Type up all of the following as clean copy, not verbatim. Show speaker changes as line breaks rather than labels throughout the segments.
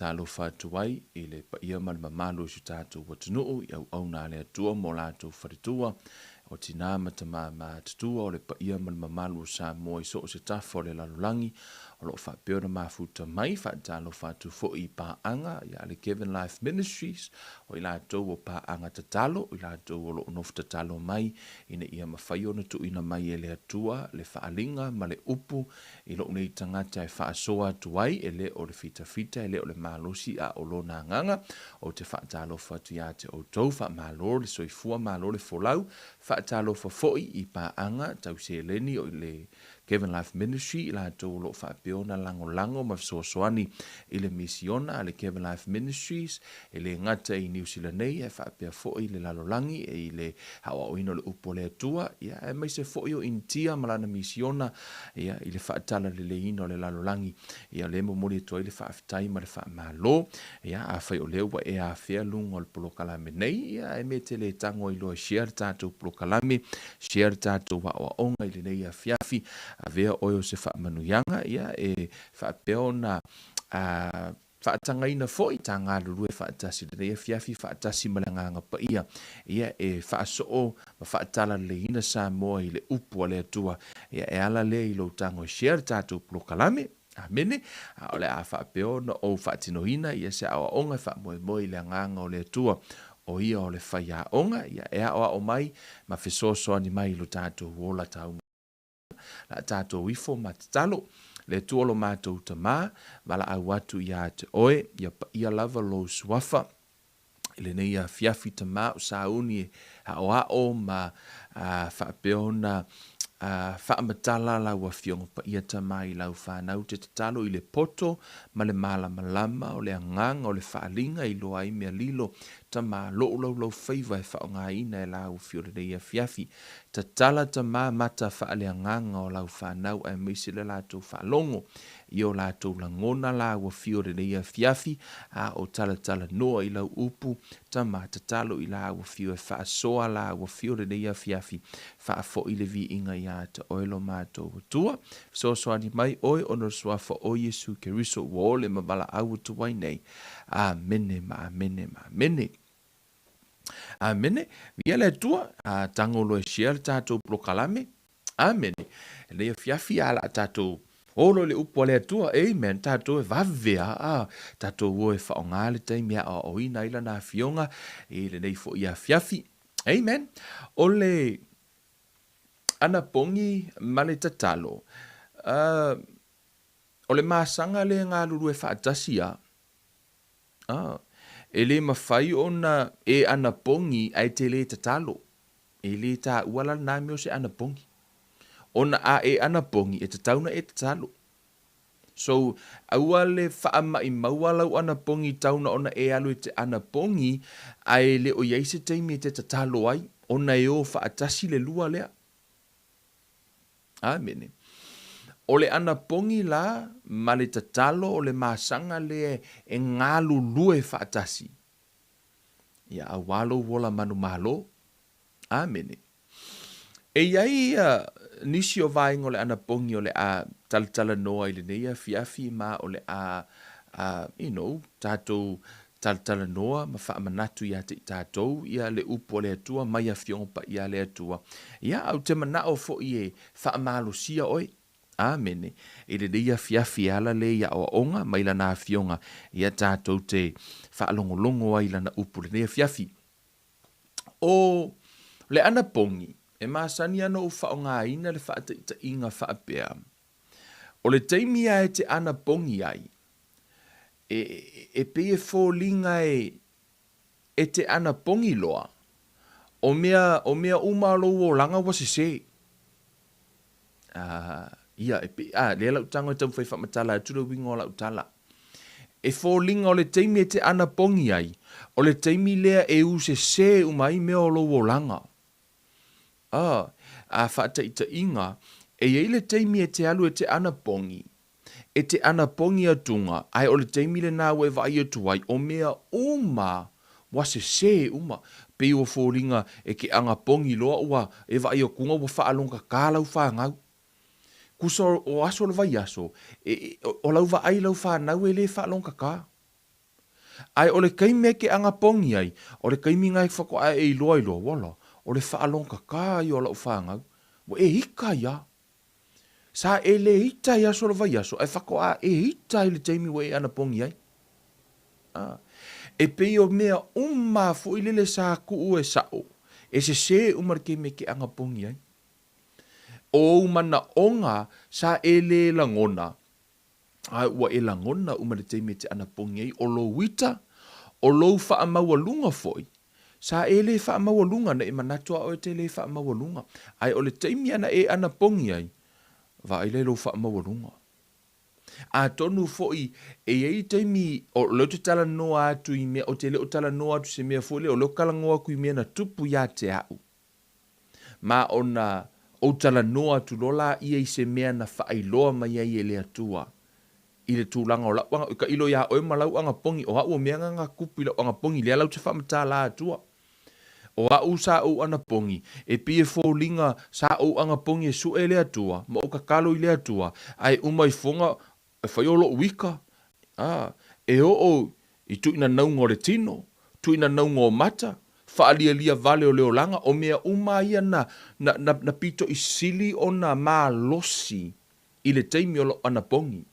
talo whatuai I le pa ia mal mamalo su tātou watunuu i au nā le atua mo lātou wharitua o tina matama tutua o le pa ia mal mamalo sa mo I so se tafo le lalulangi o lo whapeona mafuta mai whaatalo whatu fo I paanga ia le Kevin Life Ministries o I lātou o paanga tatalo I lātou o lo nof tatalo mai ina ia mawhai ona tu ina mai e le atua le whaalinga ma le upu I lo nei tangata e whaasoa tuai e le o le fita e le o le malosi a o lona nganga o te whaatalo whatu ia te o tau wha malo le soifua malo le folau whaatalo whafoi I paanga tau se leni o le Kevin Life Ministry I la tau lo whapeona lango ma soasoani I le misiona le Kevin Life Ministries e le ngata I New Zealand nei e whapea foi le lalolangi e I le hawa oino le upo le atua ia e mai se foi o intia malana misiona ia I le whaatala le ino le lalolangi ia le mo mori toi le whaafitai ma le whaamalo ia a whai o lewa e a whea lunga le polokalame nei ia e me te le tango I loa share tātou polokalame share tātou wa onga I le nei a fiafi a vea oio se whaamanuyanga ia e whaapeona whaatangaina foi tā ngā lurue whaatasi le nei a fiafi whaatasi malanganga pa ia e whaasoo ma whaatala le ina sa moa I le upu le atua ia e ala le I lo tango share tātou polokalame Amene, o le a whapeona o whaatinohina ia se awa onga whaamoe le nganga o le atua o ia o le whaia onga ia e awa o mai ma whesosoani mai lo tātou wola tau la tātou wifo ma tatalo le tuolo mātou tamā wala au atu ia te oe ia lava lo suafa le nei a fiafi tamā o sauni o ma whapeona whaamatala lau a fionga pa ia tamā I lau whanau te tatalo I le poto ma le malama o le anganga o le whaalinga I loa I mea lilo tamā lau whaiva e whaonga ina e lau fio le nei a fiafi tatala tamā mata whaale anganga o lau whanau e meisi le lātou whaalongo I o lātou langona lau a fio le nei a fiafi a o tala noa I lau upu tamā tatalo I lau a fio e whaasoa lau a fio le nei a fiafi whaafo I le vi inga ia te oilo mātou tua so soani mai oi ono suafa o Yesu Keriso wo le mabala au tuai nei amene ma amene ma amene Amene, via le tua, tango lo e share tātou prokalame. Amene, le fiafi ala tātou. Olo le upo le tua, amen, tātou e vavea, tātou o e whaonga le taimi a oina ila na fionga, e le nei fo ia fiafi. Amen. O le Anapogi ma le Tatalo. O le masanga le ngā lulu e faatasi e le mawhai ona e Anapogi ai te le Tatalo. E le tā uala nami o se Anapogi. Ona a e Anapogi e tatauna e Tatalo. So, aua le whaama I maua lau Anapogi tauna ona e alu e te Anapogi ai le o iaise teimi e te Tatalo ai. Ona e o faatasi le lua lea. Amene. O le Anapogi la, ma le tatalo o le masanga le e ngalu lue faatasi. Ia awalo wola manu malo. Amene. E iai nisi o vaing o le Anapogi o le a talatala noa I le neia fiafi ma o le tātou talatala noa ma whaamanatu ia te tātou ia le upo le atua mai a fionpa ia le atua. Ia au te manao fo I e whaamalosia oi. Amene. E le leia fiafi ala le ia o onga, mai lana fionga, ia tātou te whaalongolongo ai lana upu le leia fiafi. O le Anapogi, e masani ana o whaonga ina le whaata inga whaapea. O le teimia e te Anapogi ai, e peye fōlinga e te Anapogi loa, o mea umalo o langa wasise. Ia, le lau tango e tau whai whamatala, e tura wingo lau tala. E fōlinga o le teimi e te Anapogi ai, o le teimi lea e use se umai mea o lo langa. A whaata ita inga, e ei le teimi e te alu e te Anapogi. E te Anapogi atunga, ai o le teimi le nā we vai atuai, o mea wase se pe o fōlinga e ke Anapogi loa ua, e vai o kunga ua whaalonga kālau whangau. Kuso o aso le vai aso, o lau va ai lau whanau e le whaalonga kā. Ai o le kaime ke anga pongi ai, o le kaimi ngai whako ai e iloa wala, o le whaalong ka i o lau whangau, wa e hika ia. Sa e le ita ia solo vai aso, ai whako a e ita i le taimi wa e ana pongi ai. E pei o mea fu i lele sa ku e sao, e se umar kaime ke anga pongi ai. O umana onga sa e le langona, ai ua e langona umar taimi te ana pongi ai, o lo wita, o lo wha maua lunga foi, sa e le wha maua lunga na e manatua o te le wha maua lunga. Ai o le taimi ana e ana pongi ai, va i le lo wha maua lunga. A tonu foi, e ei taimi, o leo te tala noa atu i mea, o te leo tala noa atu se mea foi, o leo kalangoa ku i mea na tupu ia te au. Ma ona, o tala noa atu lola ia i se mea na wha ailoa mai ai e le atua. I le tūlanga o lau, ka ilo ia oe malau anga pongi, o hau o mea nganga kupi lau anga pongi, lea lau te whamata la atua. O hau sa o ana pongi, e pie fōlinga sa o anga pongi e su e le atua, ma o ka kalo i le atua, ai umai fonga, e whaiolo wika, e i tuina naunga o le tino, tuina naunga o mata, whaalia lia vale o leo langa, o mea ia na pito i sili o na maa losi, i le teimi o lo ana pongi.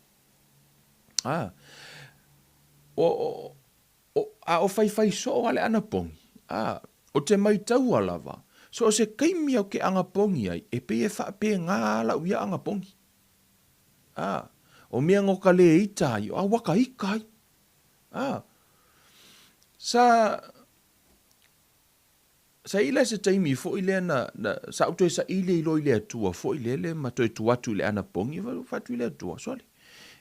O fai so o ale ana pongi. O te mai tau alava. So o se kaimi au ke anga pongi ai, e pe e wha pe ngā ala uia anga pongi. O mea ngoka le ita ai, a waka ika ai. Sa ila se taimi fo ile na sa auto sa ile ilo ile atua, fo ile le ma toi tuatu ile ana pongi, fa tu ile atua, soli.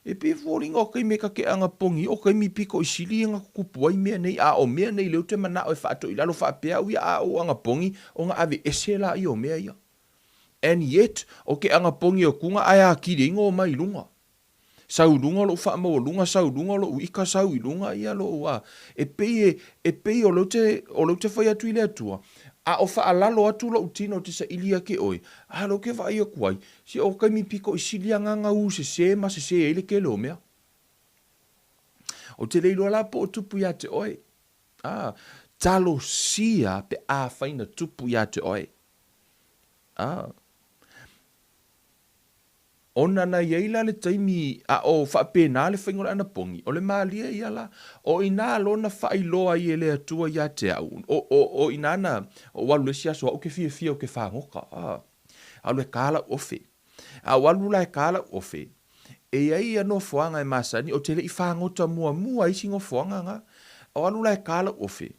E pe fōringa o kai me ka ke anga pongi, o kai mi piko i sili nga kupu ai mea nei, o mea nei leo te mana o e whaato i lalo whaapea ui o anga pongi, o nga ave ese la i o mea ia. And yet, o ke anga pongi o kunga ai a kiri ingo o mai lunga. Sau lunga lo whaama o lunga, sau lunga lo uika sau i lunga ia lo ua. E pei o lo te whai atu i le atua. A o whaalalo atu lo utino te sa ilia ke oi. A lo ke vai o kuai. Si o kai mi piko i silia nganga u se ma se ele ke lo mea. O te leilo ala po o tupu ia te oi. Talo sia pe a whaina tupu ia te oi. Ona na yeila le taimi o whaapena le whaingola ana pongi. O le maalia ia la. O ina lona whailoa i ele atua ia te au. O ina na o walu le siaso o ke fia o ke whangoka. Alu e kāla ofe. A walu la e kāla ofe. E ai ano whoanga e masani o tele i whangota mua isi ngo whoanga nga. O walu la e kāla ofe.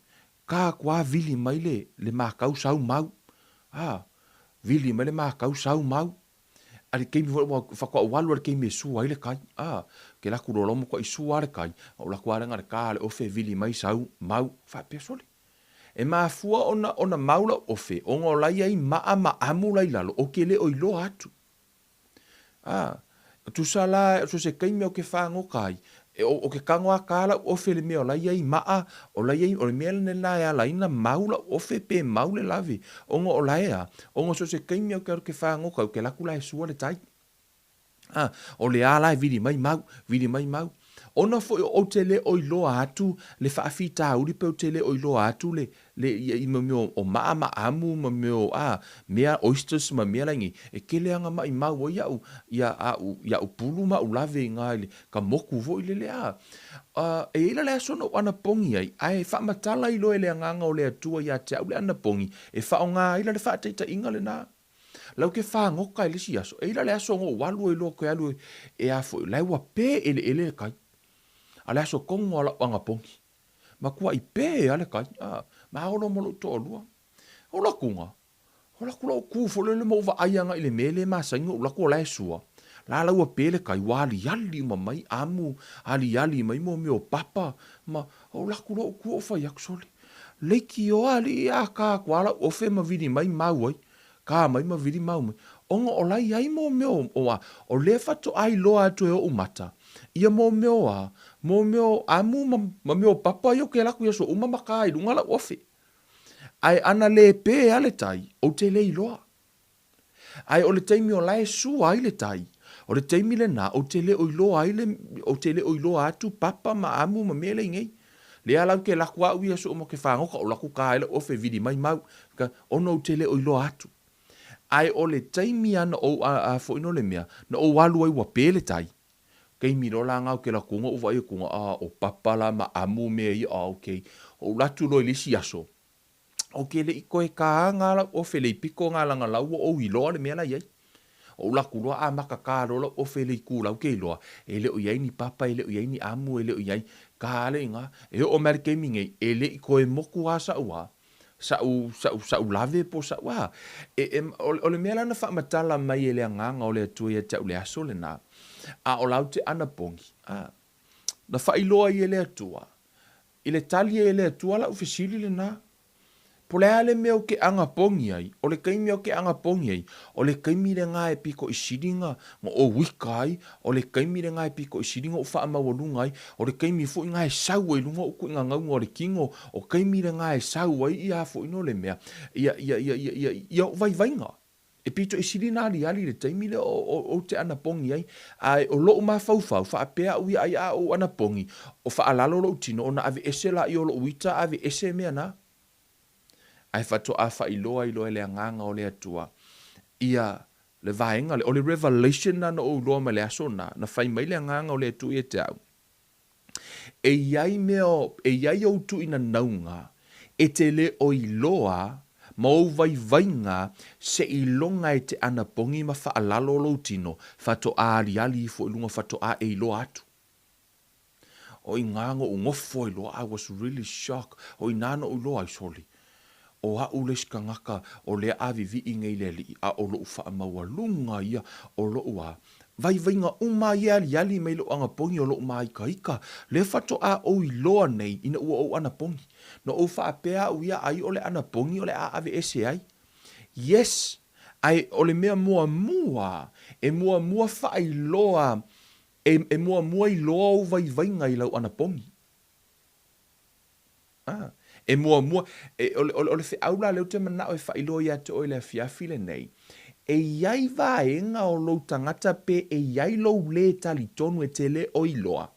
Ka kua vili mai le mākau sau mau. Vili mai le mākau sau mau. Ale keimi whakua walu ale keimi e sua ile kai. Ke laku rolomo kwa i sua ale kai. O laku arenga le ka ale ofe vili mai sau mau. Whapea soli. E mafua ona maula ofe. O ngā lai ai maa amu lai lalo. O ke le o ilo atu. Tu sa la, so se keimi o ke whango kai. O ke kangoa kala ofe le mea o lai ai maa. O lai ai o le mea le lai ala ina maula ofe pe maule lave. O ngā o lai a. O ngā so se keimi o ke whango kai. O ke laku lai sua le tai. O le ala e vidi mai mau. Ona fo o te le o iloa atu, le whaafita uri pe o te le o iloa atu, le i mamio o maa amu, mamio mea oysters ma mea langi, e kele anga mai mau o ia u pulu ma u lave ngā ile, ka moku vo ile le a. E ila le aso no ana pongi ai, ai whaamatala ilo e le anganga o le atua ia te au le ana pongi, e whao ngā ila le whaateita inga le nā. Lau ke whaangoka i lisi aso, e ila le aso ngō walu e lo koe alu e a fo, lai wa pē ele kai. Ale aso kongo ala anga pongi. Ma kua i pē ale kai. Ma holo molo to olua. Ola kunga. Ola kula o kufo le mo va ayanga ile mele ma sango ola kula sua. La ua pele kai wali yali ma mai amu. Ali yali mai mo meo papa. Ma ola kula o ku o fa yaksoli. Leki o ali a ka kwala o fe ma vidi mai mau ai. Ka mai ma vidi mau mai. Onga ola ai mo meo o le fato ai loa atu e o umata. Ia mo meo amu ma meo papa yo ke laku yaso uma makai dunga la ofe. Ai ana le pe ale tai o te le iloa. Ai o le taimi o lai su ai le tai. O le taimi le na o te le o iloa ai le o te le o iloa atu papa ma amu ma mele ngei. Le ala ke la kwa wi so mo ke fango ka la ku ka ele o fe vidi mai mau ka ono tele o ilo atu. Ai o le taimi ana o a fo ino le mea na o walu ai wa pele tai. Kei miro la ngau ke la kunga o vai kunga o papala ma amu me i okay. O latu lo ilisi aso. O ke le iko e ka ngala o fe le piko ngala ngala o ilo le mea la yei. O la kulua a makakaro la o fe le kula o ke iloa. Ele o yei ni papa, ele o yei ni amu, ele o yei ka ale inga. E o meri ke minge, ele iko e moku a sa ua. Sa u lave po sa ua. O le mea lana wha matala mai ele a nganga o le atua e tau le aso le na. A o lau te anapongi. Na wha iloa i ele atua. Ile tali ele atua la ufesili le na. Po le ale mea o ke anga pongi ai, o le kaimi o ke anga pongi ai, o le kaimi le ngā e piko i siringa, ma o wika ai, o le kaimi le ngā e piko i siringa o wha amawalunga ai, o le kaimi fo i ngā e sau ai lunga o ku inga ngaunga o le kingo, o kaimi le ngā e sau ai i a fo ino le mea, ia o vai vainga. E pito i sirina ali le taimi le o te anapongi ai, ai o loo ma fau, wha apea ui ai a o anapongi, o wha alalo lo tino, o na ave ese la i o lo uita, ave ese mea na. Ai fato a fa iloa le anganga o le atua. Ia le vaenga, o le revelation na o uloa ma le aso na fai mai le anganga o le atua i te au. E iai o tu ina naunga, e te le o iloa, ma o vai vainga, se ilonga e te anapongi ma fa alalo lo tino, fato a aliali i fo ilunga fato a e iloa atu. O ingango o ngofo iloa, I was really shocked. O inano iloa i soli. O a ules ka ngaka o le avivi i ngei le li a o lo ufa maua lunga ia o lo ua. Vai vainga uma ia li ali mai lo anga pongi o lo uma ika ika. Le fato a o i loa nei ina ua o ana pongi. No o fa apea o ia ai o le ana pongi o le a ave ese ai. Yes, ai o le mea mua mua, e mua mua fa i loa, e mua mua i loa o vai vainga i lau ana pongi. E mua mua, o le fe aula leo te mana o e whailo ia te oile a fiafile nei. E iai vaenga o lo tangata pe e iai lo le tali tonu e te le o iloa.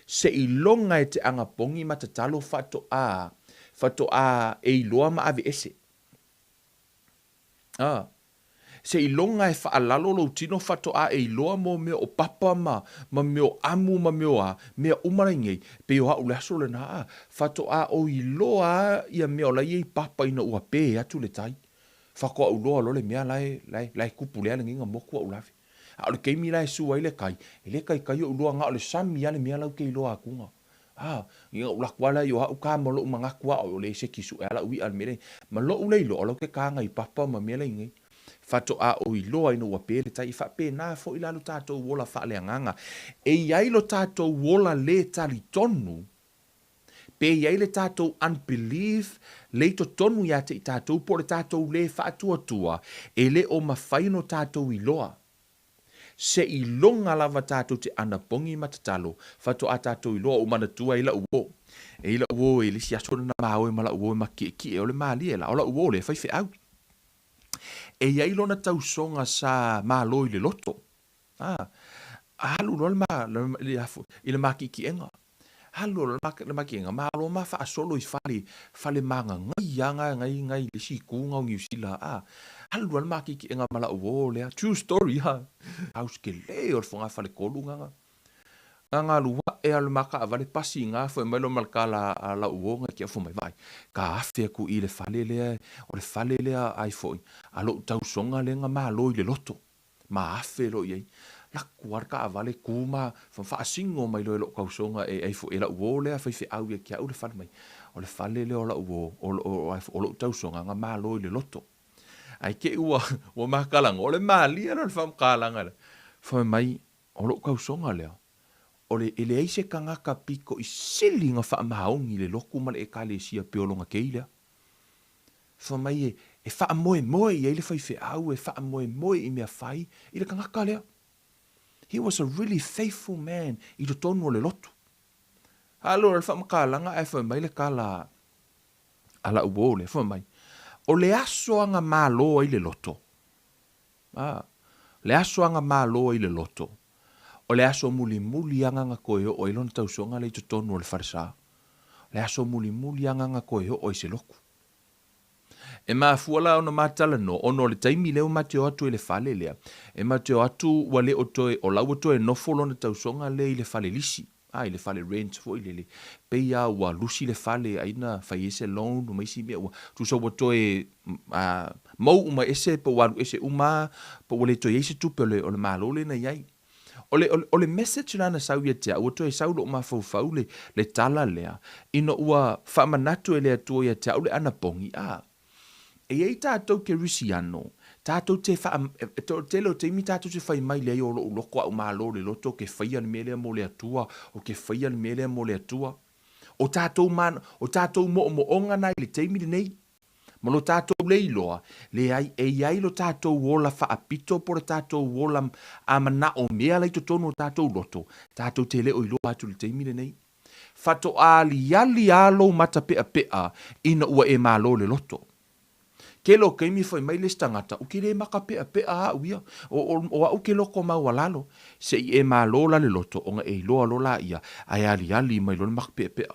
Se ilonga e te angapongi ma tatalo fato a e iloa ma ave ese. Se ilonga e whaalalo lo tino fato a e iloa mo mea o papa ma mea amu ma mea umarangei, pe o hau leso le na fato a o iloa ia mea o lai e papa ina ua pe atu le tai. Whako au loa lo le mea lai kupu lea le nginga moku au lafi. A le keimi lai sua i le kai, e le kai o loa nga o le sami ale mea lau ke iloa akunga. Ia ula kwala yo hau ka mo lo manga kwa o le se kisu e ala ui al mere, ma lo ulei lo lo ke ka ngai papa ma mea le ngai. Fato a o iloa ino wa pele tai fa pe na fo ila lo tato wola fa le nganga e iai lo tato wola le tali tonu pe iai le tato unbelief le to tonu ya te tato po le tato le fa tua e le o mafaino tato iloa se ilonga lava tato te anapongi matatalo fato a tato iloa o manatua ila uo e ila uo e le siaso na maoe mala uo ma ki e o le mali e la ola uo le fai fe au e iai lona tausonga sa māloi le loto. Halu lo le makikienga. Halu lo le makienga. Mālo ma wha asolo i whale manga ngai anga ngai le si kunga o ngiusila. Halu lo le makikienga mala uo lea. True story ha. Haus ke leo whonga whale kolunga. Nga lua e alu maka avale pasi nga fo mai lo malkala la uonga ki fo mai vai ka afe ku i le fale le o le fale le ai fo alo tau songa le nga malo i le loto ma afe lo ye la kuarka avale kuma fa singo mai lo ka songa e ai fo e la uo le fa fe au ki au le fale mai o le fale le o la uo o lo tau songa nga malo i le loto ai ke ua o makala o le mali ala fa kala nga fo mai o lo ka songa le o le ele eise kangaka piko i sili nga wha mahaongi le loku ma le e kale sia peolonga keilea. Wha mai e wha moe moe i eile whai au e wha moe i mea whai i le kangaka lea. He was a really faithful man i to tonu o le lotu. Halo le wha makalanga e wha mai le kala ala uo le wha mai. O le aso anga malo i le loto. Le aso anga malo i le loto. O le aso muli anga nga koe o ilona tausonga le to tonu o le farisa. le aso muli anganga koe ho o se loku. E mafuala ona matala no, ono le taimi leo mateo atu e le fale lea. E mateo atu wa le otoe, o lau otoe nofolo na tausonga le i le fale lisi. I le fale rent fo i le peia wa lusi le fale aina fai ese loan ma isi mea ua tu so otoe mau uma ese po waru ese uma po wale to ese tupe o le malole na iai. Ole message lana sau ia tea, ua toe sau lo ma fau le tala lea. Ino ua whamanatu e lea tua ia tea, ole anapongi E ei tātou ke risiano, tātou te leo te imi tātou te whai mai lea i o loko au mālo le loto ke whaia ni melea mo le atua, o ke whaia ni melea mo le atua. O tātou mo onga nai le te imi nei. Ma lo tātou le iloa, le ai e iai lo tātou wola wha apito por tātou wola amana o mea lai to tono tātou loto. Tātou te leo iloa atu le te imi nei. Fato ali alo mata pea ina ua e mālo le loto. Ke lo ke mi foi mai le stangata o ke le maka pea uia o au ke loko mau walalo se I e malola le loto o nga e loa lola ia ai ali mai lo maka pea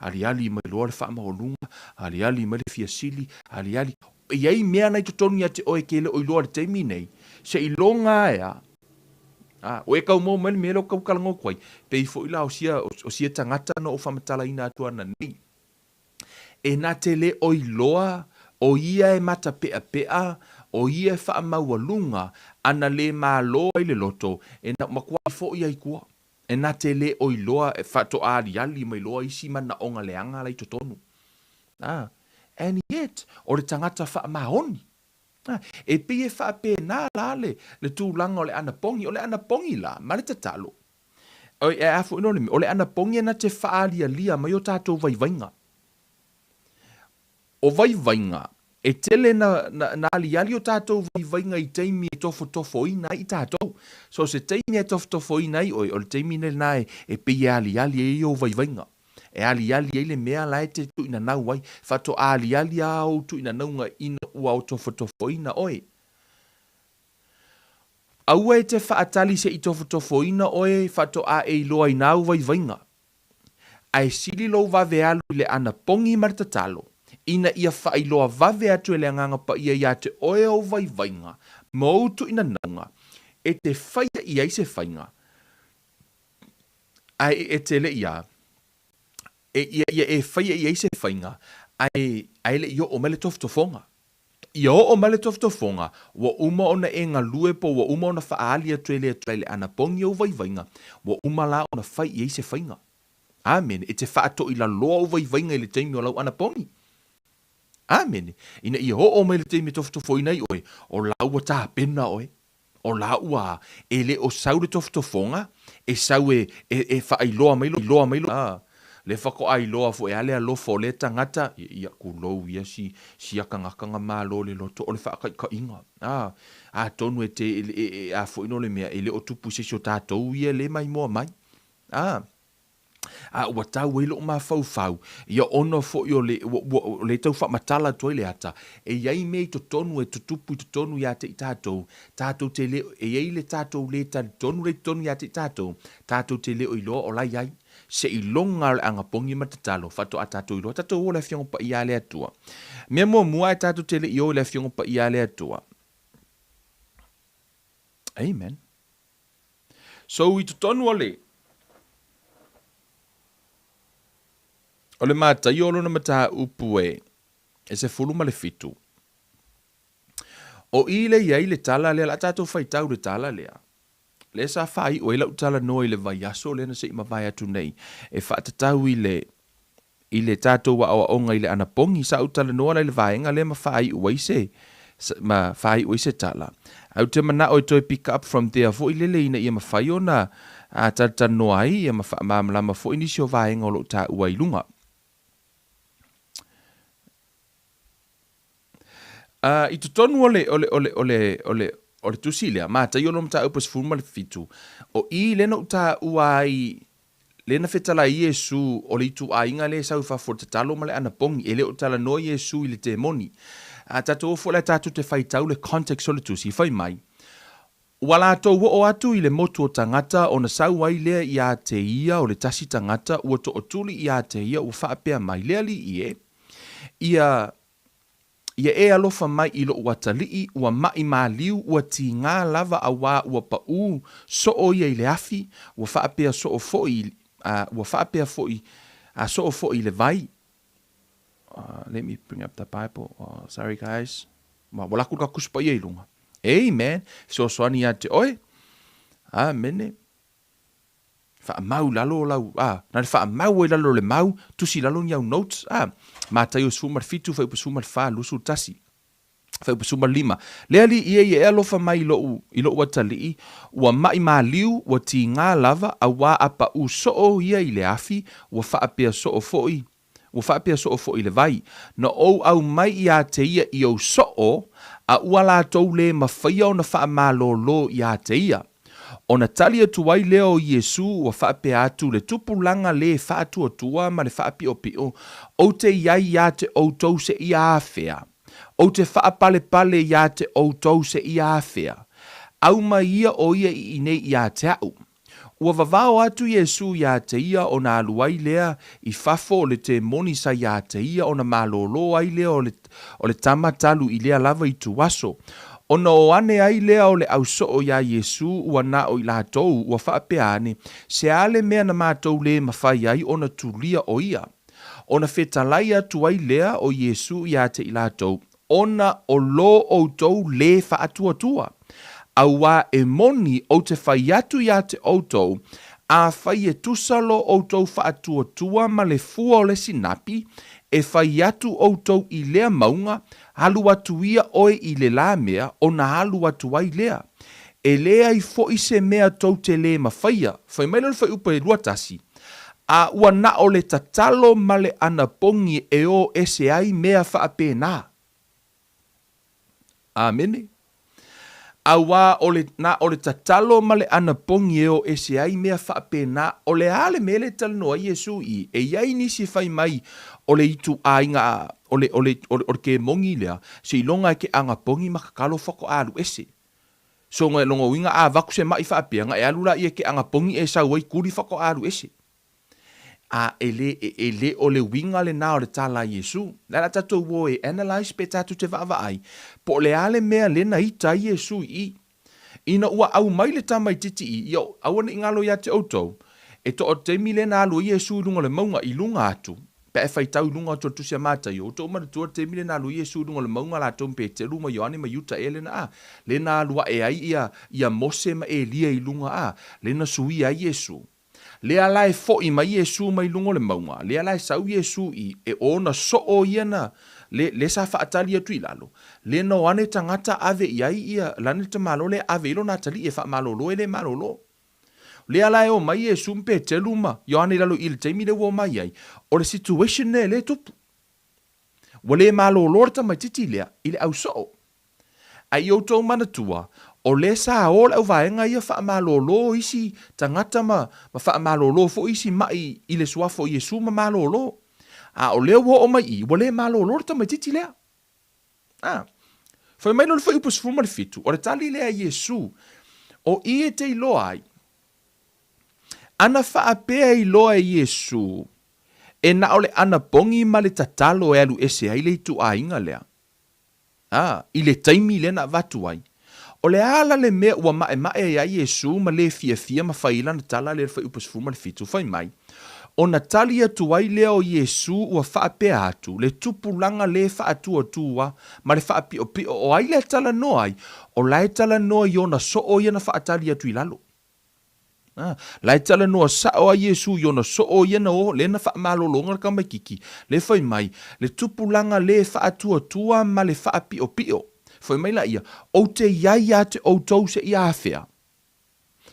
ali mai lo le fa ma olunga ali mai le fiasili ali ia mea nai to tonu ia te o e ke le o lo le te mi nei se I longa ia o e kau mo mai me lo kau kalango kwai pe foi la o sia tangata no o fa matala ina atu ana nei e na te le o loa o ia e mata pea, o ia e wha maualunga, ana le māloa I le loto, e na makuai fo ia I kua. E na te le o iloa e whato ali mai loa isi mana onga leanga lai to tonu. And yet, o le tangata wha mahoni. E pie wha pe nā la le tūlanga o le anapongi la, ma le tatalo. O e afu inonimi, o le anapongi na te wha lia mai o tātou vaivainga. O vaivainga, e tele na ali o tātou vaivainga I teimi e tofo ina I tātou. So se teimi e tofo ina I o le teimi ne nae e pia ali e o vaivainga. E ali e le mea lai te tu ina nau wai. Fato ali au tu ina naunga ina ua o tofo ina oe. Aua e te whaatali se I tofo ina oe fato e loa ina au vaivainga. Ai sili lo vave alu le anapongi martatalo. Ina ia whailoa vave atu e le anganga pa ia te oe o vaivainga, mautu ina naunga, e te whaia ia I se whainga. Ai e te le ia, e whaia ia I se whainga, ai le io o mele tofonga. Io o mele tofonga, wa uma ona e galulue po wa uma ona whaali atu e le anapongi o vaivainga, wa uma la ona whai ia I se whainga. Amen, e te whaato I la loa o vaivainga I le teimi o lau anapongi. Amen. Ina I ho mai le te me tofo ina I oe. O laua ta pena oe. O laua e le o sau le tofonga. E sau e fa iloa mai lo. Le fako ai loa fo e ale alo fo le tangata. Ia kulou ia si akangakanga malo le loto. O le fa ka inga. Tonu e te a fo ino le mea. E le o tupu se so tātou ia le mai moa mai. Ua tau e loo mawhau. Ia ono fo I o le tau whamatala toi le ata. E iai mei to tonu e to tupu to tonu ia te I tātou. Tātou te leo, e iai le tātou le tonu le tonu ia te I tātou. Tātou te leo I loa o lai ai. Se I longa le angapongi matatalo. Whato a tātou I loa. Tātou o le fiongo pa ia le atua. Mea mua e tātou te le I o le fiongo pa ia le atua. Amen. So I to tonu o le. O le mata I olo na mata upu e se fulu ma le fitu. O I le iai le tala lea la tātou whaitau le tala lea. Le sa whai o ila utala no I le vai aso le na se ima vai atu nei. E whaatatau I le tātou wa awa onga I le anapongi sa utala no la le vaenga le ma whai ua I se tala. Au te mana o toi pick up from there fo I le ina ia ma whai ona a tata no ai ia ma wha fo inisio vaenga o lo ta ua I lunga. I to tonu ole tusilea, mata I ono mta upes fulma le fitu. O I lena uta uai, lena fetala Iesu o le itu a inga le sau fa for tatalo ma le anapongi, ele utala no Iesu I le te moni. Tato ofo le tatu te whaitau le context o le tusi, whai mai. Wala tau o atu i le motu o tangata o na sau ai lea i a te ia o le tasi tangata ua to o tuli i a te ia ua whaapea mai lea li i e. Ia e alofa mai i lo ua talii ua mai liu ua ti ngā lava a wā ua pa u so o ia i le afi ua whaapea so o foi ua whaapea foi so o foi le vai. Let me bring up the Bible. Sorry guys. Wala kuka kuspa ia i lunga. Amen. So soani a te oe. Amene. Wha mau lalo lau. Nare wha mau e lalo le mau. Tusi lalo ni au notes. Mātai o sumar fitu. Wha upa sumar wha lusu tasi. Wha upa sumar lima. Lea li ia i e alofa mai i lo ua talii. Ua mai liu. Ua ti ngā lava. A wā apa u so o ia i le afi. Ua wha apea so o foi. Ua whaapea so o fo i le vai. Na ou au mai i a te ia i au so o, a ua la tau le mawhaia o na wha malolo i a te ia. O na tali atu wai leo o Yesu ua whaapea atu le tupulanga le whaatu atua ma le whaapi o pio, o te iai i a te o tau se i a awhea. O te whaapale pale i a te o tau se i a awhea. Au mai ia o ia i nei i a te au. Ua vavao atu Yesu i a te ia o na aluai lea i fafo o le te monisa i a te ia o na malolo ai lea o le tamatalu i lea lava i tuwaso. O na o ane ai lea o le au soo i a Yesu ua na o i latou ua whaapeane se ale mea na mātou le mawhai ai o na tulia o ia. O na whetalai atu ai lea o Yesu i a te i latou. O na o lo o tou le whaatuatua. Aua e moni o te whai atu i a te outou, a whai e tusalo outou whaatuatua ma le fua o le sinapi, e whai atu outou i lea maunga, halu atu ia oe i le la mea, o na halu atu ai lea. E lea i fo i se mea tau te le mawhaia, whai maila le whai upa e luatasi, a ua na o le tatalo ma le anapogi e o ese ai mea whaapena. Amene. Awa o le tatalo ma le anapogi e o ese ai mea whaapena o le ale me le talanoa Yesu i e iai nisi whai mai o le itu ainga o le ke mongi lea se ilonga ke angapongi makakalo whako alu ese. So ngai longo winga a vaku se mai whaapea nga e alula ia ke angapongi e sa wai kuri whako alu ese. Ele o le winga le na o le tala Yesu. Lala tatou wo e analyze pe tatu te vava ai. Po le ale mea le na ita Yesu i. Ina ua au mai le tamai titi i. Yo, awane ingalo ya te autou. E to o te mi le na alu Yesu lunga le maunga i lunga atu. Pe e whaitau lunga atu atu se mata yo. To umana tua te mi le na alu Yesu lunga le maunga la tompe te luma yoane ma yuta e le na a. Le na alu e ai ia mose ma e lia i lunga a. Le na sui a Yesu. Le alai fo i mai Yesu mai lungo le maunga. Le alai sau Yesu i e ona so o iana. Le sa whaatali atu i lalo. Le no ane tangata ave i ai ia. Lane te malo le ave ilo na tali e wha malolo e le malolo. Le alai o mai Yesu mpe te luma. Yo ane lalo il teimi le wo mai ai. O le situation ne le tupu. Wa le malolo rata mai titi lea. I le au so. Ai o tau manatua. O le sa o le au vaenga ia wha malolo isi tangata ma wha malolo fo isi mai i le suafo Yesu ma malolo. O le wo o mai i, o le malolo ta mai titi lea. Whai mai lolo whai upus fuma le fitu, o le tali lea Yesu, o i e te iloa ai. Ana wha apea iloa Yesu, e na o le anapogi ma le tatalo e alu ese ai le tu a inga lea. I le taimi le na vatu ai. O le ala le mea ua mae a Yesu ma le fia ma whaila na tala le whai upas fuma le fitu whai mai. O na tali atu ai lea o Yesu ua whaapea atu, le tupulanga le whaatua tua, ma le whaapio pio o ai le tala noa ai, o lai tala noa i ona so o ia na whaatali atu i lalo. Lai tala noa sa o a Yesu i ona so o ia na o le na whaamalolonga ka mai kiki, le whai mai, le tupulanga le whaatua tua ma le whaapio pio. Foi mai la ia, o te iai a te outou se ia awhea.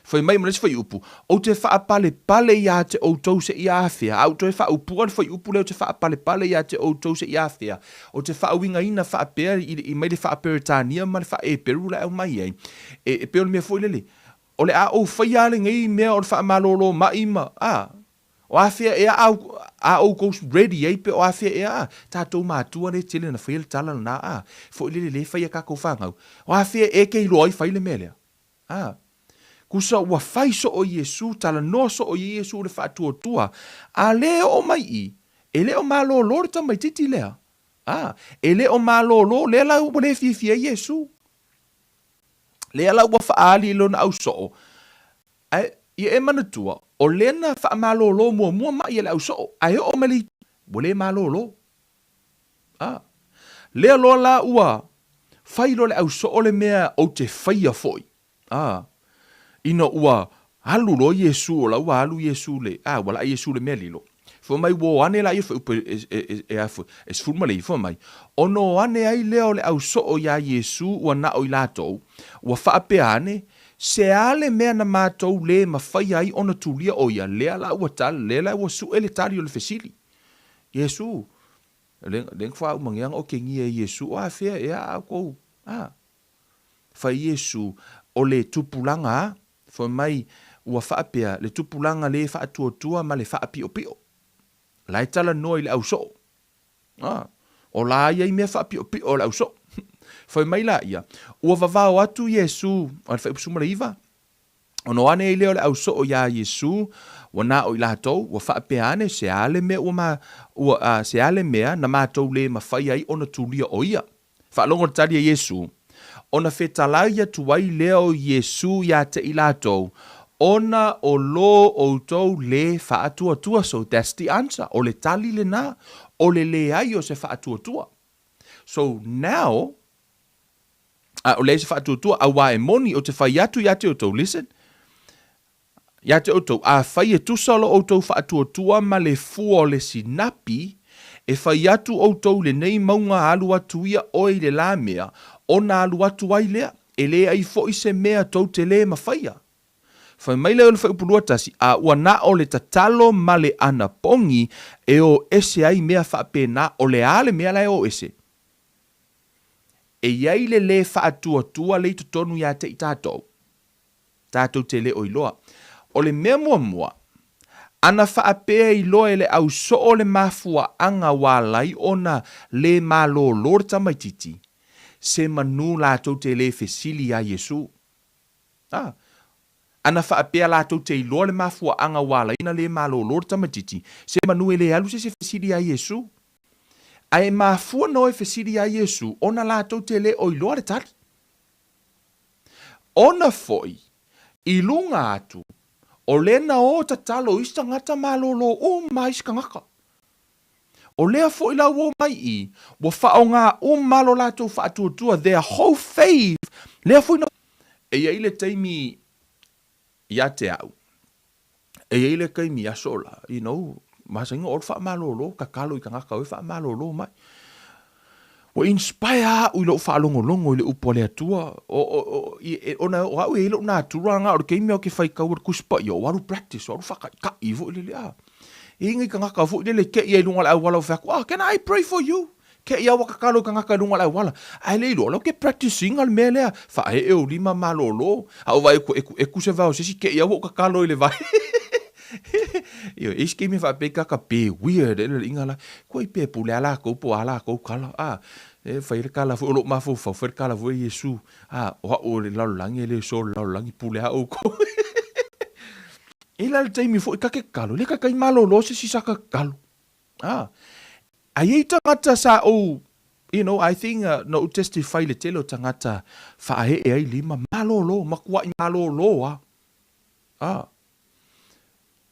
Foi mai mres foi upu, o te whaapale pale ia te outou se ia awhea. Au te whaupu an foi upu leo te whaapale pale ia te outou se ia awhea. O te whauinga ina whaapea i mai le whaaperitania ma le whaeperu la au mai ei. E peo le mea foi lele. O le a o whaiale ngai mea o le whaamalolo maima. O awhea ea au goes ready ei pe o awhea ea tātou mātua le tele na whaile tala na Foi lele le whaia kako whangau. O awhea e kei loai whaile melea. Kusa ua fai so o Yesu, tala no so o Yesu le whaatua. A leo o mai I. E leo malo lo le tamai titi lea. E leo malo lo le la ua le fifia Yesu. Le la ua whaali lo na au so. Ia e manatua. O lena wha malo lo mua mai e le au so. Ai o mali. Bole malo lo. Lea lo la ua. Fai lo le au so o le mea o te whaia foi. Ina ua halu lo Yesu o la ua halu Yesu le. Wala Yesu le mea lilo. Fo mai wo ane la ifa upe afu. Es fulma le ifa mai. Ono ane ai leo le au so o ya Yesu ua na o ilato. Ua whaape ane. Se ale mea na mātou le mawhai ai ona tulia o ia. Lea la ua tala. Lea la ua su ele tali o le fesili. Yesu. Leng wha umangiang o ke ngia Yesu. Fea ea au kou. Whai Yesu o le tupulanga. Fo mai ua whaapea. Le tupulanga le whaatua ma le whaapio pio. Lai tala noi le au so. O la ia I mea whaapio pio o le au so. Fai mai la ia. Ua vavao atu Yesu. O le whaipusuma le iwa. Ono ane I leo le au so o ya Yesu. Wana o I latou. Ua whaapea ane se ale mea se ale mea na mātou le mawhai ai ona tulia o ia. Whaalongo tali a Yesu. Ona whetalai atu ai leo Yesu ya te I latou. Ona o lo o tau le whaatua. So that's the answer. O le tali le na. O le ai o se whaatua. So now, o le se whaatua, a wa e moni o te whai atu ya te o tau, listen. Ya te o tau, a whai e tusalo o tau whaatua ma le fua o le sinapi, e whai atu o tau le nei maunga alu atu ia oi le la mea, o na alu atu ai lea, e le ai fo I se mea tau te le ma whaia. Whai mai leo le whai upulua tasi, a ua na o le tatalo ma le anapogi, e o ese ai mea whaape na, o le ale mea lai o ese. E iai le whaatua le tonu ya te I tātou. Tātou te le o iloa. O le mea mua, ana whaapea I loa e le au so o le mafua anga walai ona le malo lor tamaititi. Se manu lātou te le fesili a Yesu. Ana whaapea lātou te iloa le mafua anga walai na le malo lor tamaititi. Se manu e le alu se fesili a Yesu. Ai mafua no e fesili a Yesu. Ona lātou te le o iloa le tari. Ona foi. Ilunga atu. O lena o tatalo ista ngata malolo o mai skangaka. O lea fo ila o mai I. Wa whaonga o malo lato whaatua. Their whole faith. Lea fo ina. E ile taimi ia te au. E ile kaimi ia sola. You know. Masanga o wha malolo. Kakalo I kangaka o wha malolo mai. Wa inspire u ilo whaalongolongo I le upo le atua. Ona o au e ilo nā turanga o keimi o ke whai kaur kuspa I o waru practice. Waru whaka ka I vo ile lea. E ingai ka ngaka vo ile le ke ia ilunga la wala o whako. Can I pray for you? Ke ia waka kalo ka ngaka ilunga la wala. Ai le ilo ke practicing al me lea. Wha e o lima malolo. Au vai e kuse vau sesi ke ia waka kalo ile vai. Yo, iski mi fa pe kaka pe weird ele ingala ko I pe pule ala ko po ala ko kala e fa ile kala fo lo ma fo fa kala vo Yesu o le la langi le so la langi pule a o ko ila le taimi fo kake kalo le kaka malo lo se si saka kalo ai tangata sa o you know I think no testify le telo tangata fa e ai lima malo lo makwa malo lo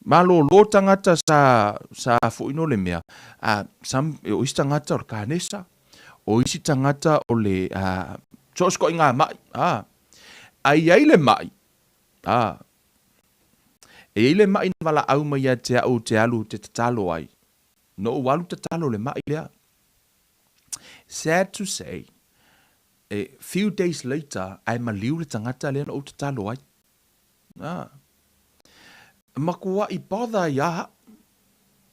malo lo tangata sa fo ino le mea. O isi tangata o le kanesa. O isi tangata o le chosko inga mai. Ai le mai. E le mai na wala au mai te au te alu te tatalo ai. No walu tatalo le mai lea. Sad to say, a few days later, ai maliu le tangata le o tatalo ai. Makua I bother ia.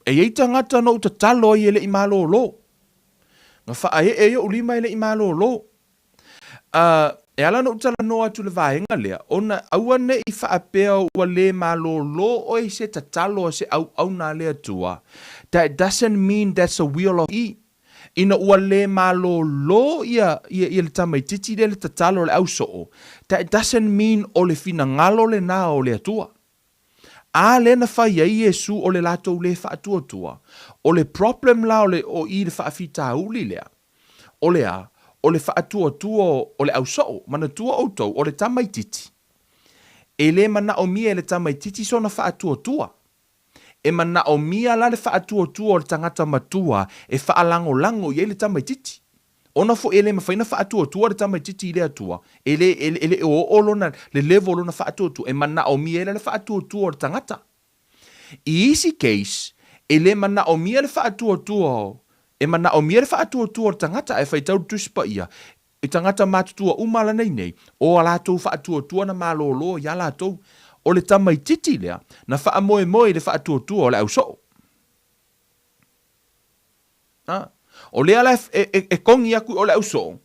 E ei tangata no tatalo I ele I malo lo. Nga wha e o lima ele I malo lo. E ala no tala no atu le vaenga lea. Ona awane I wha apea ua le malo lo o I se tatalo se au na lea tua. That doesn't mean that's a will of I. Ina ua le malolo ia le tamaititi le tatalo le au soo. That doesn't mean o le fina ngalo le na o le atua. A le na whai ai Yesu o le lato le whaatua tua. O le problem la o i le whaafita uli lea. O le a, o le whaatua tua o le au soo, mana tua o tau, o le tamaititi. E le mana o mia le tamaititi so na whaatua tua. E mana o mia la le whaatua tua o le tangata matua e whaalango lango i le tamaititi. Ona fo ele mawhaina whaatua tua le tamaititi i le atua. Ele o olona le level ona whaatua tua. E mana o mia le whaatua tua o le tangata. I easy case, ele mana o mia le whaatua tua e mana o mia le whaatua tua o le tangata e whaitau tuspa ia. E tangata mātutua umala nei, o a lātou whaatua tua na mālolo i a lātou. O le tamaititi lea, na wha moe le whaatua tua o le au soo. O lea la kongi aku o le au soo.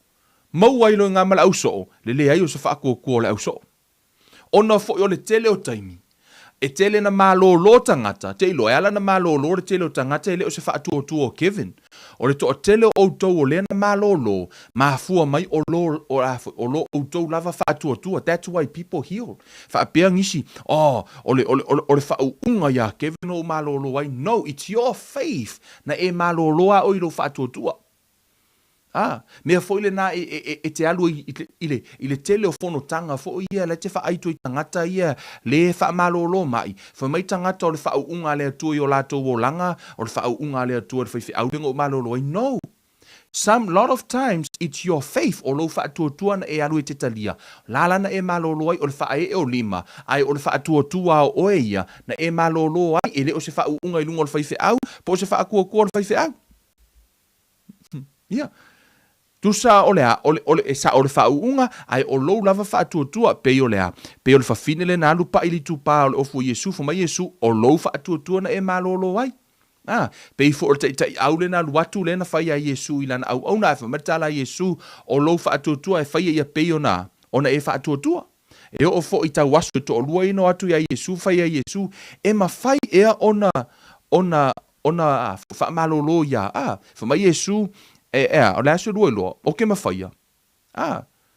Mau ailo ngā mala au soo, le lea ai o se whaakua kua o le au soo. Ona fo o le tele o taimi. E tele na mālolo tangata, te ilo e ala na mālolo le tele o tangata ele o se whaatua tua o Kevin. O le to o tele o tau o le na mālolo, mafua mai o lo o tau lava whaatua tua. That's why people heal. Whaapea ngisi, o le whaau unga ya Kevin o mālolo ai. No, it's your faith na e mālolo a o ilo whaatua tua. Mea fo ile na e te alu i le tele o fono tanga fo ia le te whaaitu i tangata ia le wha malolo mai. Fo mai tangata o le wha unga lea tua i o lato o langa o le wha unga lea tua le whaifi au o malolo ai. No. Lot of times it's your faith o lo wha tua na e alu i te talia. Lala na e malolo ai o le wha e o lima. Ai o le wha tua o oe ia na e malolo ai ele o se wha unga i lunga o le whaifi au po se wha kua o le whaifi au. Yeah. Tu sa o lea, sa o le whauunga, ai o lou lava whaatua pe o lea. Pe o le whawhine le nā lupa ili tupa o le ofu Yesu, fo mai Yesu, o lou whaatua na e malolo ai. Pe i fo o le tai au le nā luatu le na whai a Yesu ilana au na e whamatala Yesu, o lou whaatua e whai ia pe o na e whaatua. E o fo i tau wasu to o lua ino atu ia Yesu, whai a Yesu, e ma whai ea ona whaamalolo ia. Fo mai Yesu, o le aso lua loa, o ke mawhaia.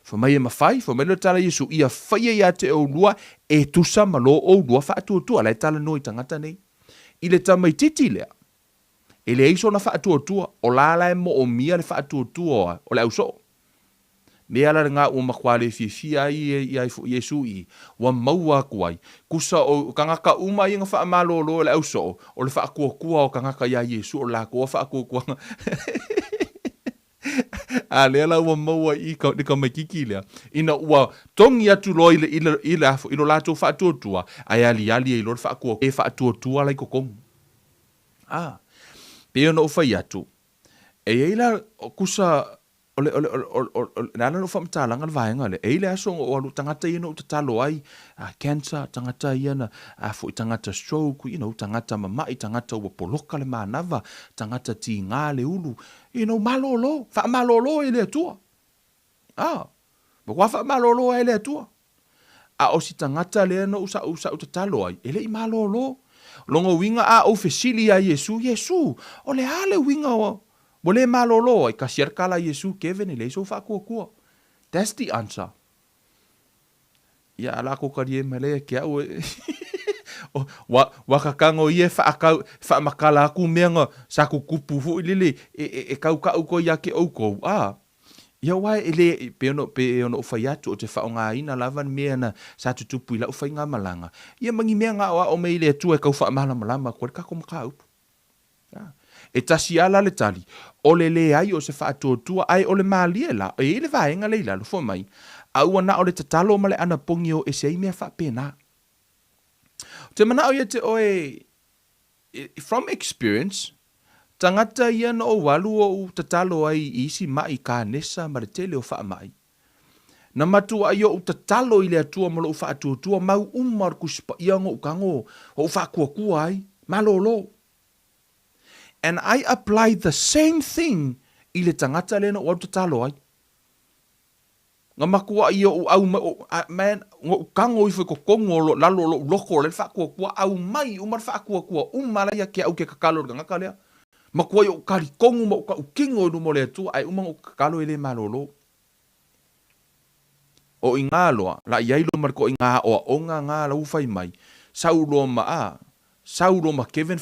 Fo mai e mawhai, fo mai le tala Yesu, ia whaia ia te o lua, e tusa malo o lua whaatua, le tala no i tangata nei. I le tamaititi lea, e le eiso na whaatua, o lala e mo o mia le whaatua, o le auso. Mea la ngā ua makwale fia i Yesu i, wa maua kuai, kusa o kangaka uma i ngā whaamalolo le auso, o le whaakua o kangaka ia Yesu, o la kua whaakua. Lea la ua maua i ka makiki lea. Ina ua tongi atu loa ilo lato whaatuatua. Ai ali e ilo whaakua e whaatuatua lai kokongu. Peo na uwhai atu. E eila kusa nana no whamtalanga le vaenga le. Eila aso o alu tangata ina o tatalo ai. Cancer, tangata iana. Fo i tangata stroke, tangata mamai, tangata ua poloka le manava. Tangata ti ngā le ulu. Malolo. Wha malolo e le atua. Wa wha malolo e le atua. O si tangata le no usa o tatalo ai. Ele i malolo. Longo winga o fesili a Yesu. O le ale winga o. Bole malolo ai ka kala Yesu Kevin ele so fa kua. That's the answer. Ya ala ko karie mele ke au. Wa ka kango ie fa makala ku menga sa ku kupu fu lele e kau ko ya ke o ko. Ya wa ele pe no fa ya to te fa nga ina lavan mena sa tupu ila fa nga malanga. Ia mangi menga o me ile tu e kau fa malama ko ka ko maka up. E tasi ala le tali. O le ai o se whaatua ai o le maaliela. E le vaenga leila lo fo mai. Au ana o le tatalo ma le Anapogi o e sei mea whapena. Te mana o ia te oe, from experience, tangata ia no o walu o tatalo ai isi mai ka nesa ma le tele o wha mai. Na matua ai o tatalo i le atua ma lo whaatua mau umar kuspa iango ukango o whakua ai. Malolo. And I apply the same thing i le tangata lena o tatalo ai. Nga makua i o au man, kango i whako kongo lalo loko le whakua kua au mai umar whakua kua umara ia ke au ke kakalo ngaka lea. Ma kua o karikongu ma o ka ukingo inu mo le atua ai umang o kakalo ele malolo. O i ngā loa, la iailo mariko i ngā o ngā la ufai mai. Saulo ma Kevin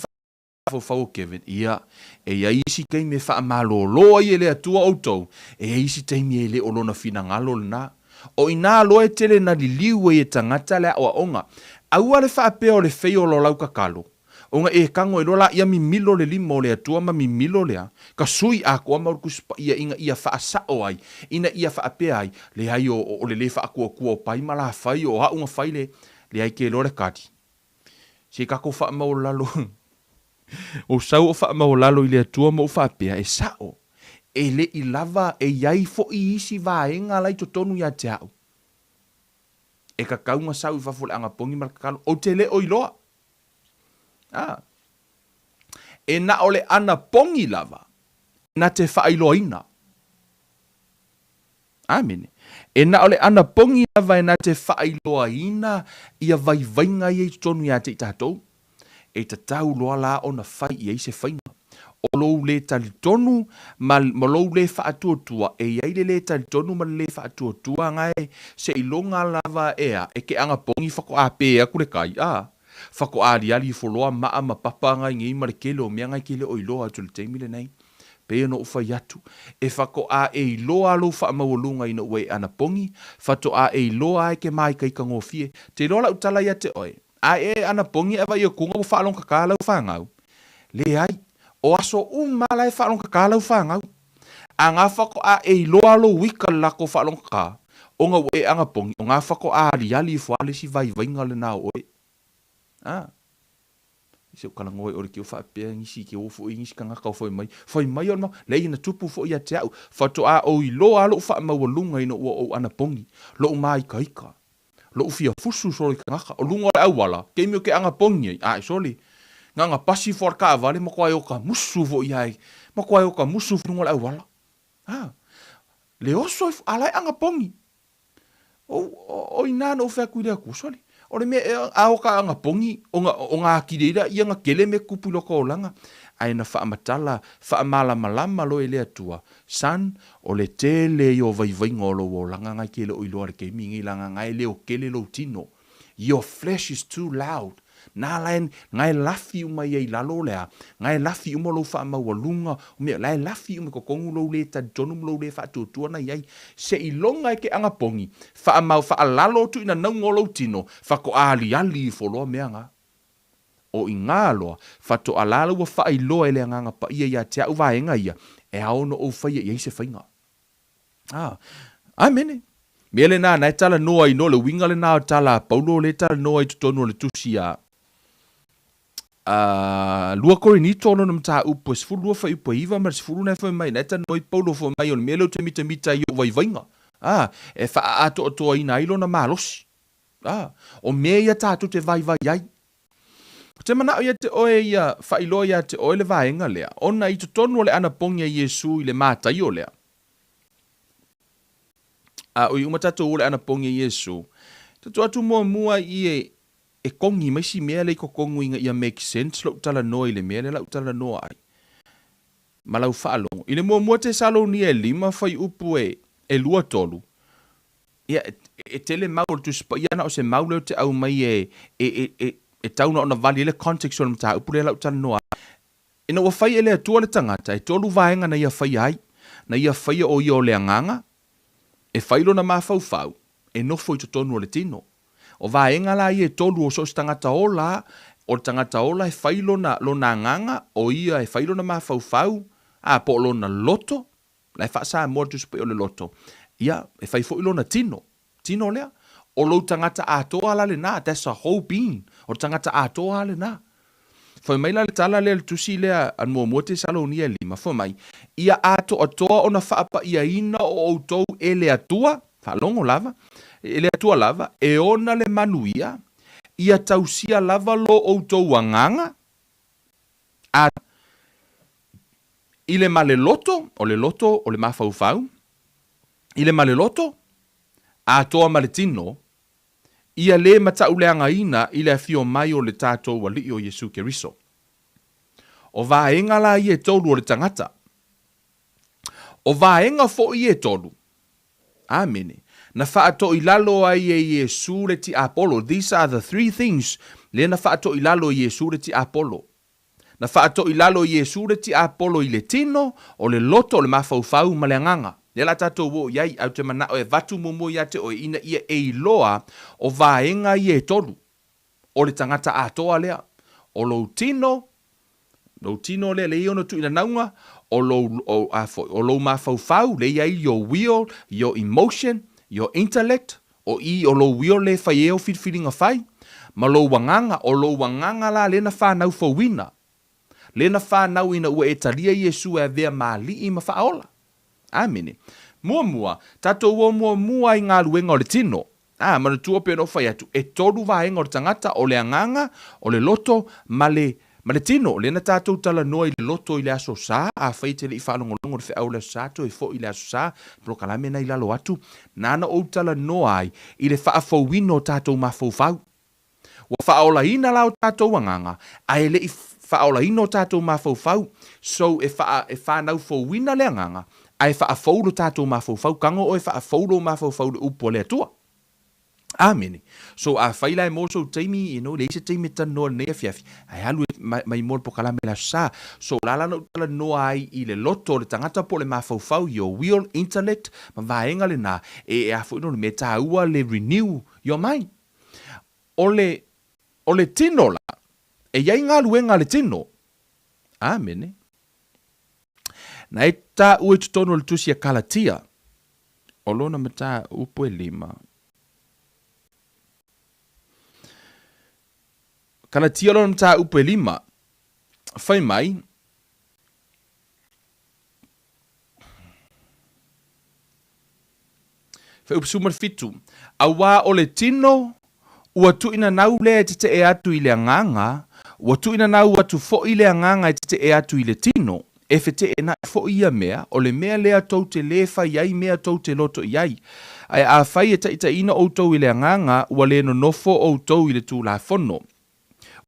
fau Kevin, ia, e ia isi kei me wha malolo i ele atua outou, e isi teimi ele o lona fina ngalo na. O i ngā loa e tele na li liu e tangata lea o onga. Aua le wha peo le feo lo lau kakalo. Onga e kango e lola ia mi milo le limo le atua ma mi milo lea. Ka sui a kua maruku spa ia inga ia wha sao ai. Ina ia wha apea ai. Le hai o le le wha kua kua pai ma la whai o haunga whai le hai ke lore kati. Se kako wha mau lalo. O sau o wha mau lalo i le atua mo wha apea e sao. E le i lava e iai fo i isi vaenga lai to tonu ia te au. E ka kaunga sau i whafule anga pongi ma kakalo. O te le o iloa. E na ole Anapogi lava, na te whaailoaina. Amen. E na ole Anapogi lava e na te whaailoaina ia vaivainga i tonu ia te tātou. E ta tau loa la o na whai i eise whainga. O lou le talitonu, ma lou le whaatuatua, e iai le talitonu ma le whaatuatua ngai, se ilonga lava ea, e ke Anapogi whako apea kure kai, Whako ali foloa maa ma papa ngai ngi mare kele o mea ngai kele o iloa atu le teimile nei. Pea no ufa yatu. E whako a e iloa alo wha mawalunga ina ue Anapogi. Whato a e iloa e ke mai kai ka ngofie. Te rola utala ia te oe. A e Anapogi ewa ia kunga o whaalong kakala u whangau. Le ai. O aso umala e whaalong kakala u whangau. A ngā whako a e iloa alo wika lako whaalong kakala. O ngā ue Anapogi. O ngā whako a ali fuale si vai vainga le nā oe. Se o kala ngoi ori ki o whaapea ngisi ki o fo i ngisi ka ngaka o fo i mai. Fo i mai o ma, le ina tupu fo i a te au. Whato a o i loa lo wha mawalunga ina ua o Anapogi. Lo mai ka ika. Lo fia fusu sori ka ngaka. O lunga o awala. Kei mio ke Anapogi ai. Ai, soli. Nga pasi for ka avale, ma kwa o ka musu fo i ai. Ma kwa o ka musu fo lunga o awala. Le oso alai Anapogi. O inana o whea kuirea ku, soli. Ore me a o ka Anapogi o ngā kireira ia ngā kele me kupu loko o langa. Ai na whaamatala, whaamalama lo e lea tua. San, o le tele i o vaivainga o lo o langa ngai kele o iloa re kei mingi langa ngai leo kele lo tino. Your flesh is too loud. Nā laen, ngai lafi umai ei lalo lea. Ngai lafi umo lo wha mawalunga. Lai lafi ume ko kongu lo le ta donum lo le wha tuatua na iai. Se ilonga ke Anapogi. Wha lalo tu ina naungo lo tino. Wha ko ali i foloa meanga. O i ngā loa. Wha to alalo wa wha iloa ele nganga pa ia te au vaenga ia. E aono o whaia iai se whainga. Amene. Mele nā, nai tala noa i no le winga le nā tala. Paulo le tala noa i tutono le tusia. Lua kore ni tono na mta upo sifuru lua whai upo iwa mara sifuru na whai mai neta noi paulo whai mai on melo te mita i o vaivainga e wha ato o toa ina ilo na malosi o mea ia tātu te vai ai te mana o ia te oe ia whai loa ia te oe le vaenga lea ona i tutono le Anapogi a Yesu i le mātai o lea o i umatato o le Anapogi a Yesu tatu atu mua i e kongi mai si mea le ko kongu inga ia make sense lo tala noa i le mea le lau tala noa ai. Ma lau whaalongo. I le mua te salo ni e lima whai upu e lua tolu. Ia e tele mau tu spa ia na o se mau leo te au mai e tauna ona vali le context o le mta upu le lau tala noa. E na ua whai e le atua le tangata e tolu vaenga na ia whai ai. Na ia whai o ia o le anganga. E whailo na maa fau. E nofo i tonu o le tino. O vaenga la i e tolu o so tangata ola, o tangata ola e whailo na lona nganga, o ia e whailo na mawhau, a po lona loto, la e whaasa mua tu supe o le loto. Ia, e whaifo ilo na tino lea, o lo tangata atoa la le na, that's a whole being, o tangata atoa le na. Fai mai la le tala le tusi lea an mua te salo ni e lima, fai mai, ia ato atoa o na whaapa ia ina o outou e le atua, whalongo lava, ele atua lava, e ona le manuia, ia tausia lava lo outou anganga, i le male loto, o le mawhauwhau, i le male loto, a toa male tino, ia le matauleanga ina, i le afio mai o le tātou wali o Yesu Keriso. O vaenga la i e tolu o le tangata. O vaenga fo i e tolu. Amene. Na whaato i lalo ai e Yesu le ti Apollo. These are the three things. Le na whaato i lalo i Yesu le ti Apollo. Na whaato i lalo i Yesu le ti Apollo i le tino o le loto o le mafaufau ma le anganga. Le la tatou wo iai au te mana o e vatu mumu ia te o ina ia e iloa o vaenga i e tolu. O le tangata atoa lea. O lo tino le le iono tu ina naunga o lo mafaufau le iai your will, your emotion, your intellect, o lo will le fai eo feeling fai, ma lo wanganga, o lo wanganga la le na whanau fawina. Le na whanau ina ua e talia Yesu e vea mali i ma whaola. Amene. Mua, tatou o mua i ngā luenga o le tino. Mana tua pe no fai atu. E tolu vaenga o le tangata o le anganga, o le loto, ma le tino. Le na tatou tala noa i le loto i le aso sa, a fai te le i whanongolongo le whao le sato e fo i le aso sa, pro kalame na i lalo atu. Nana o tala noa ai, i le whaafauino tatou mafaufau. Wa whaola ina lao tatou anganga, a ele i whaola ino tatou mafaufau. So e whanau fauina le anganga, ai whaafaulo tatou mafaufau, kango o e whaafaulo mafaufau le upo le atua. Amene. So a whaila e moso teimi, le isa teimi tanoa nea fiafi. Ai halu mai mol po kalame la sa. So lala no tala noa ai i le loto le tangata po le mafaufau, your will, intellect, ma vaenga le na, e a fuino le meta ua le renew your mind. O le tino la, e iai ngā luenga le tino. Amene. Na e ta ue tutono le tusi a Kalatia. O lona mata upo e lima. Kalatia lona mata upo e lima. Fai mai. Fai upsumar fitu. Awa o le tino, ua tu ina nau le te e atu i le anganga, ua tu ina nau atu fo i le anganga te e atu i le tino, e fete e na fo ia mea, o le mea lea tau te lefa iai mea tau te loto iai. Ai a fai e ta ina o tau i le anganga, ua le no nofo o tau i le tū la fono.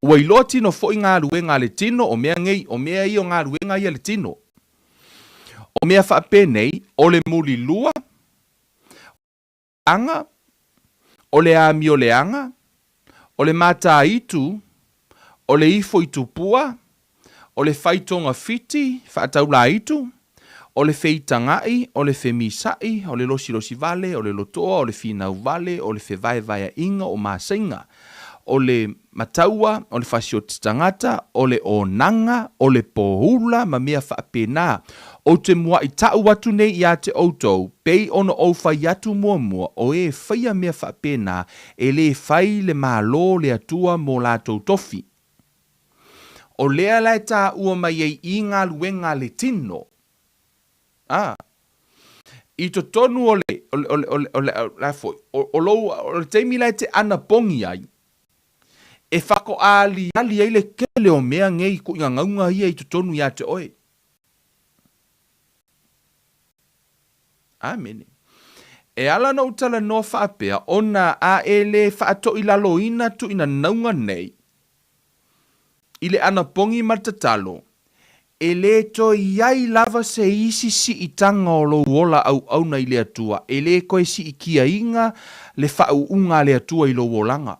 Ua i loa tino fo i ngā ruenga le tino, o mea ngei, o mea i o ngā ruenga i le tino. O mea whaape nei, o le muli lua, anga, o le ami o le anga, o le mata itu, o le ifo i tupua, o le whaitonga fiti, whaataula itu, o le wheitangai, o le whemisai, o le losi vale, o le lotoa, o le whinau vale, o le whewaivaia inga o masenga, o le mataua, o le whasiotitangata, o le onanga, o le pohula, ma mea whaapena, o te mua i tau watu nei i a te outou, pei ono o whai atu mua, o e whaia mea whaapena, e le whai le malo le atua mo lātou tofi. O lea lai tā ua mai ei i ngā luenga le tino. I to tonu o le teimi lai te anapogi ai, e whako ali ai le kele o mea ngei ko inga ngaunga ia i to tonu ia te oe. Amene. E ala no utala no whaapea, ona a ele whaato i lalo ina tu ina naunga nei, i le anapogi ma Tatalo, e le to iai lava se isi si i tanga o lo wola au na i le atua, e le koe si i kia inga le whau unga le atua i lo wolanga.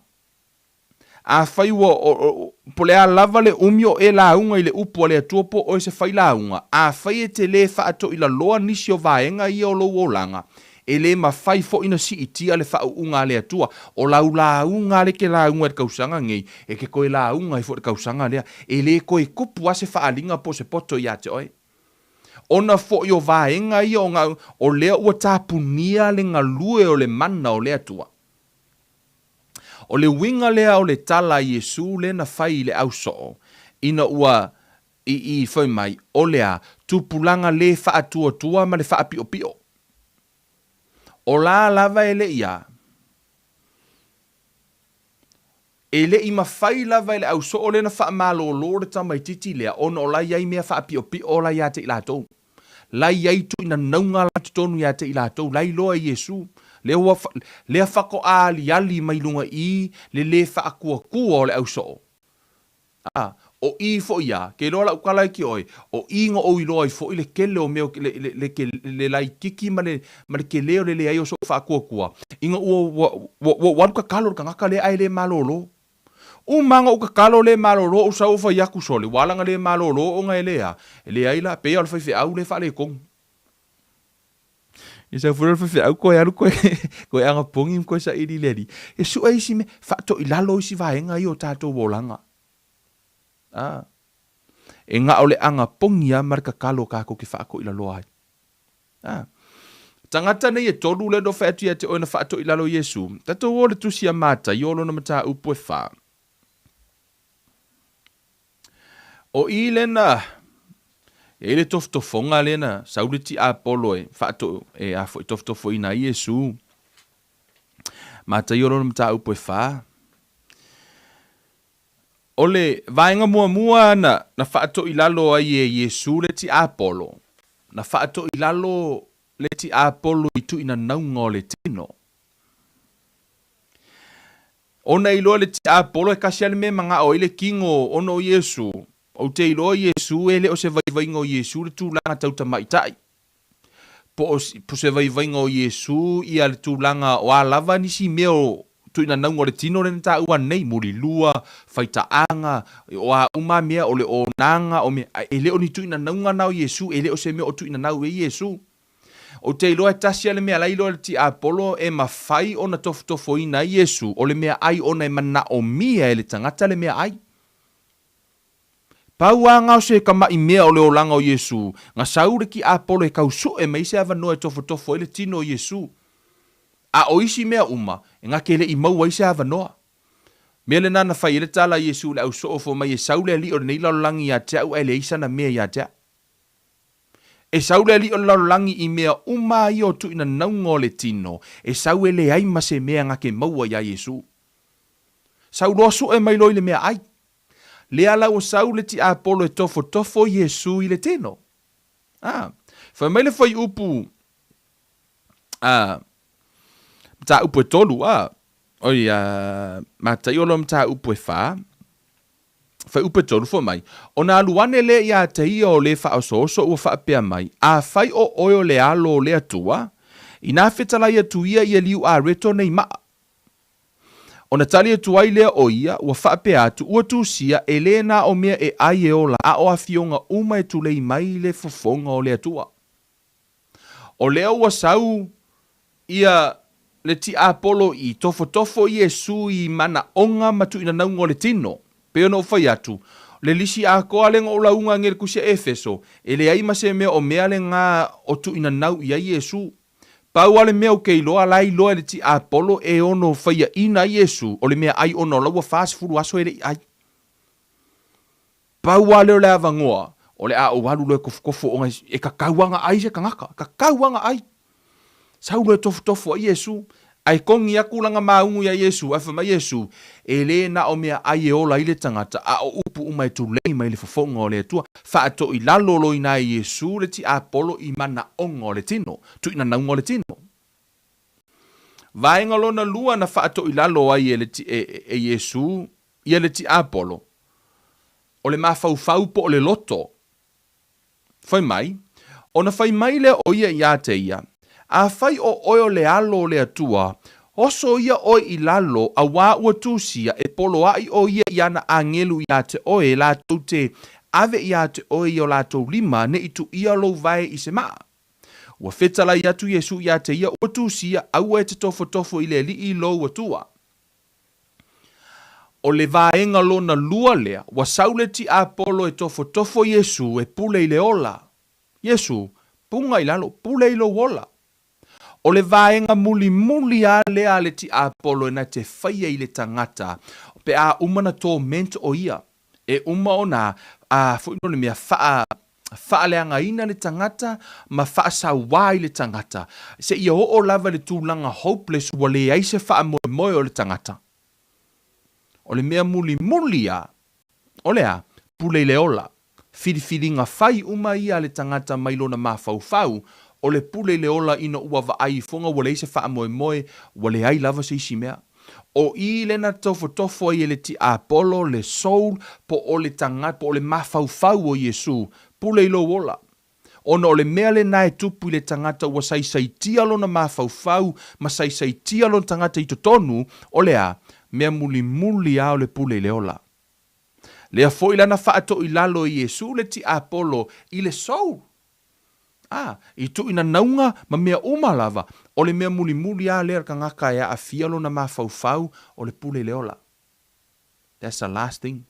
A whaiwa po le a lava le umio e la unga i le upo le atua po o se whai la unga, a whai e te le whaato i la loa nisi o vaenga i o lo wolanga, e le ma whai fo ina si i tia le whau unga le atua, o lau la unga le ke la unga e kausanga ngei, e ke koe la unga i fo e kausanga lea, e le koe kupu ase whaalinga po se poto i ate oe. Ona fo i o vaenga i o lea ua tāpunia le galulue o le mana o le atua. O le winga lea o le tala Yesu le na whai le au soo, ina ua i whai mai, o lea tupulanga le whaatua tua ma le whaapio pio. O la lava ele ia. Ele i mawhai lava ele au so o le na wha malo o lore tamai titi lea. Ono o lai ai mea wha pio pio o lai ate i lātou. Lai ai tu ina naunga la tonu i ate i lātou. Lai loa Yesu. Lea whako ali mai lunga i le wha akua kua o le au so. o i fo ia, ke loa la ukala ki oi, o ingo o i loa i fo i le kele o meo le lai kiki ma le ke leo le ai o so wha kua. Inga ua waruka kalo ka ngaka le ai le malolo. Manga o ka kalo le malolo o sa o fa yaku sole, walanga le malolo o ngai lea. Le ai la pe o fa au le fa le kong. E sa fura fa au ko alu ko Anapogi ko sa iri le di. E su ai si me fa to i lalo si va enga i o tato wolanga. E nga ole Anapogi a marka kalo ka ko ki fa ko i lalo ai. Tangata nei e tolu le do fa te o na fa to i lalo Yesu. Tato o le tusi a mata i olo na mata upo e fa. O i lena e le toftofonga lena sauliti Apollo e fato e a foi toftofo ina Yesu mata yoro mta upo e fa ole vainga mua na fato ilalo ai e Yesu le ti Apollo na fato ilalo le ti Apollo itu ina naunga le tino ona ilo le ti Apollo e kasiale me manga o ile kingo ono Yesu o te ilo Yesu ele o se vai ngo Yesu le tūlanga tauta maitai. Po se vai ngo Yesu ia le tūlanga o a lava nisi meo tu ina naungo le tino le ta ua nei muri lua, faita anga, o a uma mea o le o nanga, o me ele o ni tu ina naunga nao Yesu, ele o se meo o tu ina nau e Yesu. O te ilo e tasia le mea lailo le ti Apollo e mawhai o na tofo ina Yesu, o le mea ai o na e mana o mia e le tangata le mea ai. Pauanga o se kama i mea o le olanga o Yesu. Nga saure ki Apollo e kausu e meise ava noe tofo e le tino o Yesu. A o isi mea uma, e nga kele i maua ise ava noa. Mea le nana fai ele tala Yesu le au soofo mai e saule ali o le neila langi ya tea ua ele isa na mea ya tea. E saule ali o le langi i mea uma i o tu ina naungo le tino. E saule le ai mase mea nga ke maua ya Yesu. Sauloa su e mai loi le mea ai. Le ala o saule ti Apollo e tofo Yesu i le tino. Fa mai le fai upu ta upu e tolu oi mata iolo mta upu e fa upu e tolu fo mai. Ona aluane le ia te ia o le fa oso ua fa apea mai. A fai o oio le alo le atua. Ina fetala ia tuia ia liu a reto nei maa. Ona tali e tuai lea o ia, ua whaape atu, ua tūsia, e le na o mea e ai e ola, a o a fionga uma e tulei mai le fofonga o lea tua. O lea ua sau, ia le ti Apollo i tofo Yesu i mana onga matu ina naungo le tino. Peo no fai atu, le lisi a koa le ngola unga ngere kusia Efeso, e le aima se mea o mea le ngā o tu ina nau ia Yesu. Pau ale mea o kei loa lai loa le ti Apollo e ono whaia ina Yesu o le mea ai ono laua fast food aso ele ai. Pau ale o le avangoa o le a o walu loe kofo o ngai e kakauanga ai se kangaka. Kakauanga ai. Sau loe tofo a Yesu. Ai kongi akulanga maungu ya Yesu. Ai whama Yesu. E le na o mea ai e ola ile tangata. A o upu umai tu lei mai le fofonga o le tua. Whaato i lalolo ina Yesu le ti Apollo i mana onga o le tino. Tu ina naunga o le tino. Vaenga lona lua na whaato i lalo ai e Yesu. Ia le ti Apollo. O le mawhau po o le loto. Whai mai. O na whai mai le o ia ia te ia. A whai o oio le alo le atua, oso ia oi i lalo a wā ua tūsia e polo ai o ia i ana angelu ia te oe lātou te ave ia te oe i o lātou lima ne i tu ia lo vai i se maa. Ua whetala i atu Yesu ia te ia ua tūsia au e te tofo i le li i lo atua. O le vaenga lona lua lea, wa saule ti Apollo e tofo Yesu e pule i le ola. Yesu, punga i lalo, pule i lo ola. O le vaenga muli a lea le ti Apollo e na te whaia i le tangata. Pe a umana tō mento o ia. E uma o nā, fuino le mea faa leanga ina le tangata, ma faa sa wai le tangata. Se ia o lava le tūlanga hopeless wa le aise faa moe o le tangata. O le mea muli a, o lea, pule le ola. Fili nga whai uma ia le tangata mailona ma fau. O le pule le ola ina ua va ai fonga wale se wha moe wale ai lava se isi mea. O I lena tofo i le ti Apollo, le soul, po o le tangata, po o le mafaufau o Yesu, pule ilo wola. Ona o le mea le nae tupu i le tangata ua saisaitia lona mafaufau, ma saisaitia lona tangata i totonu, o lea, mea muli a o le pule i le ola. Lea fo ilana whaato i lalo i Yesu le ti Apollo i le soul. I tu ina naunga ma mea umalava o le mea muli a lea ka ngaka ea a fialo na mafaufau o le pule i le ola. That's the last thing.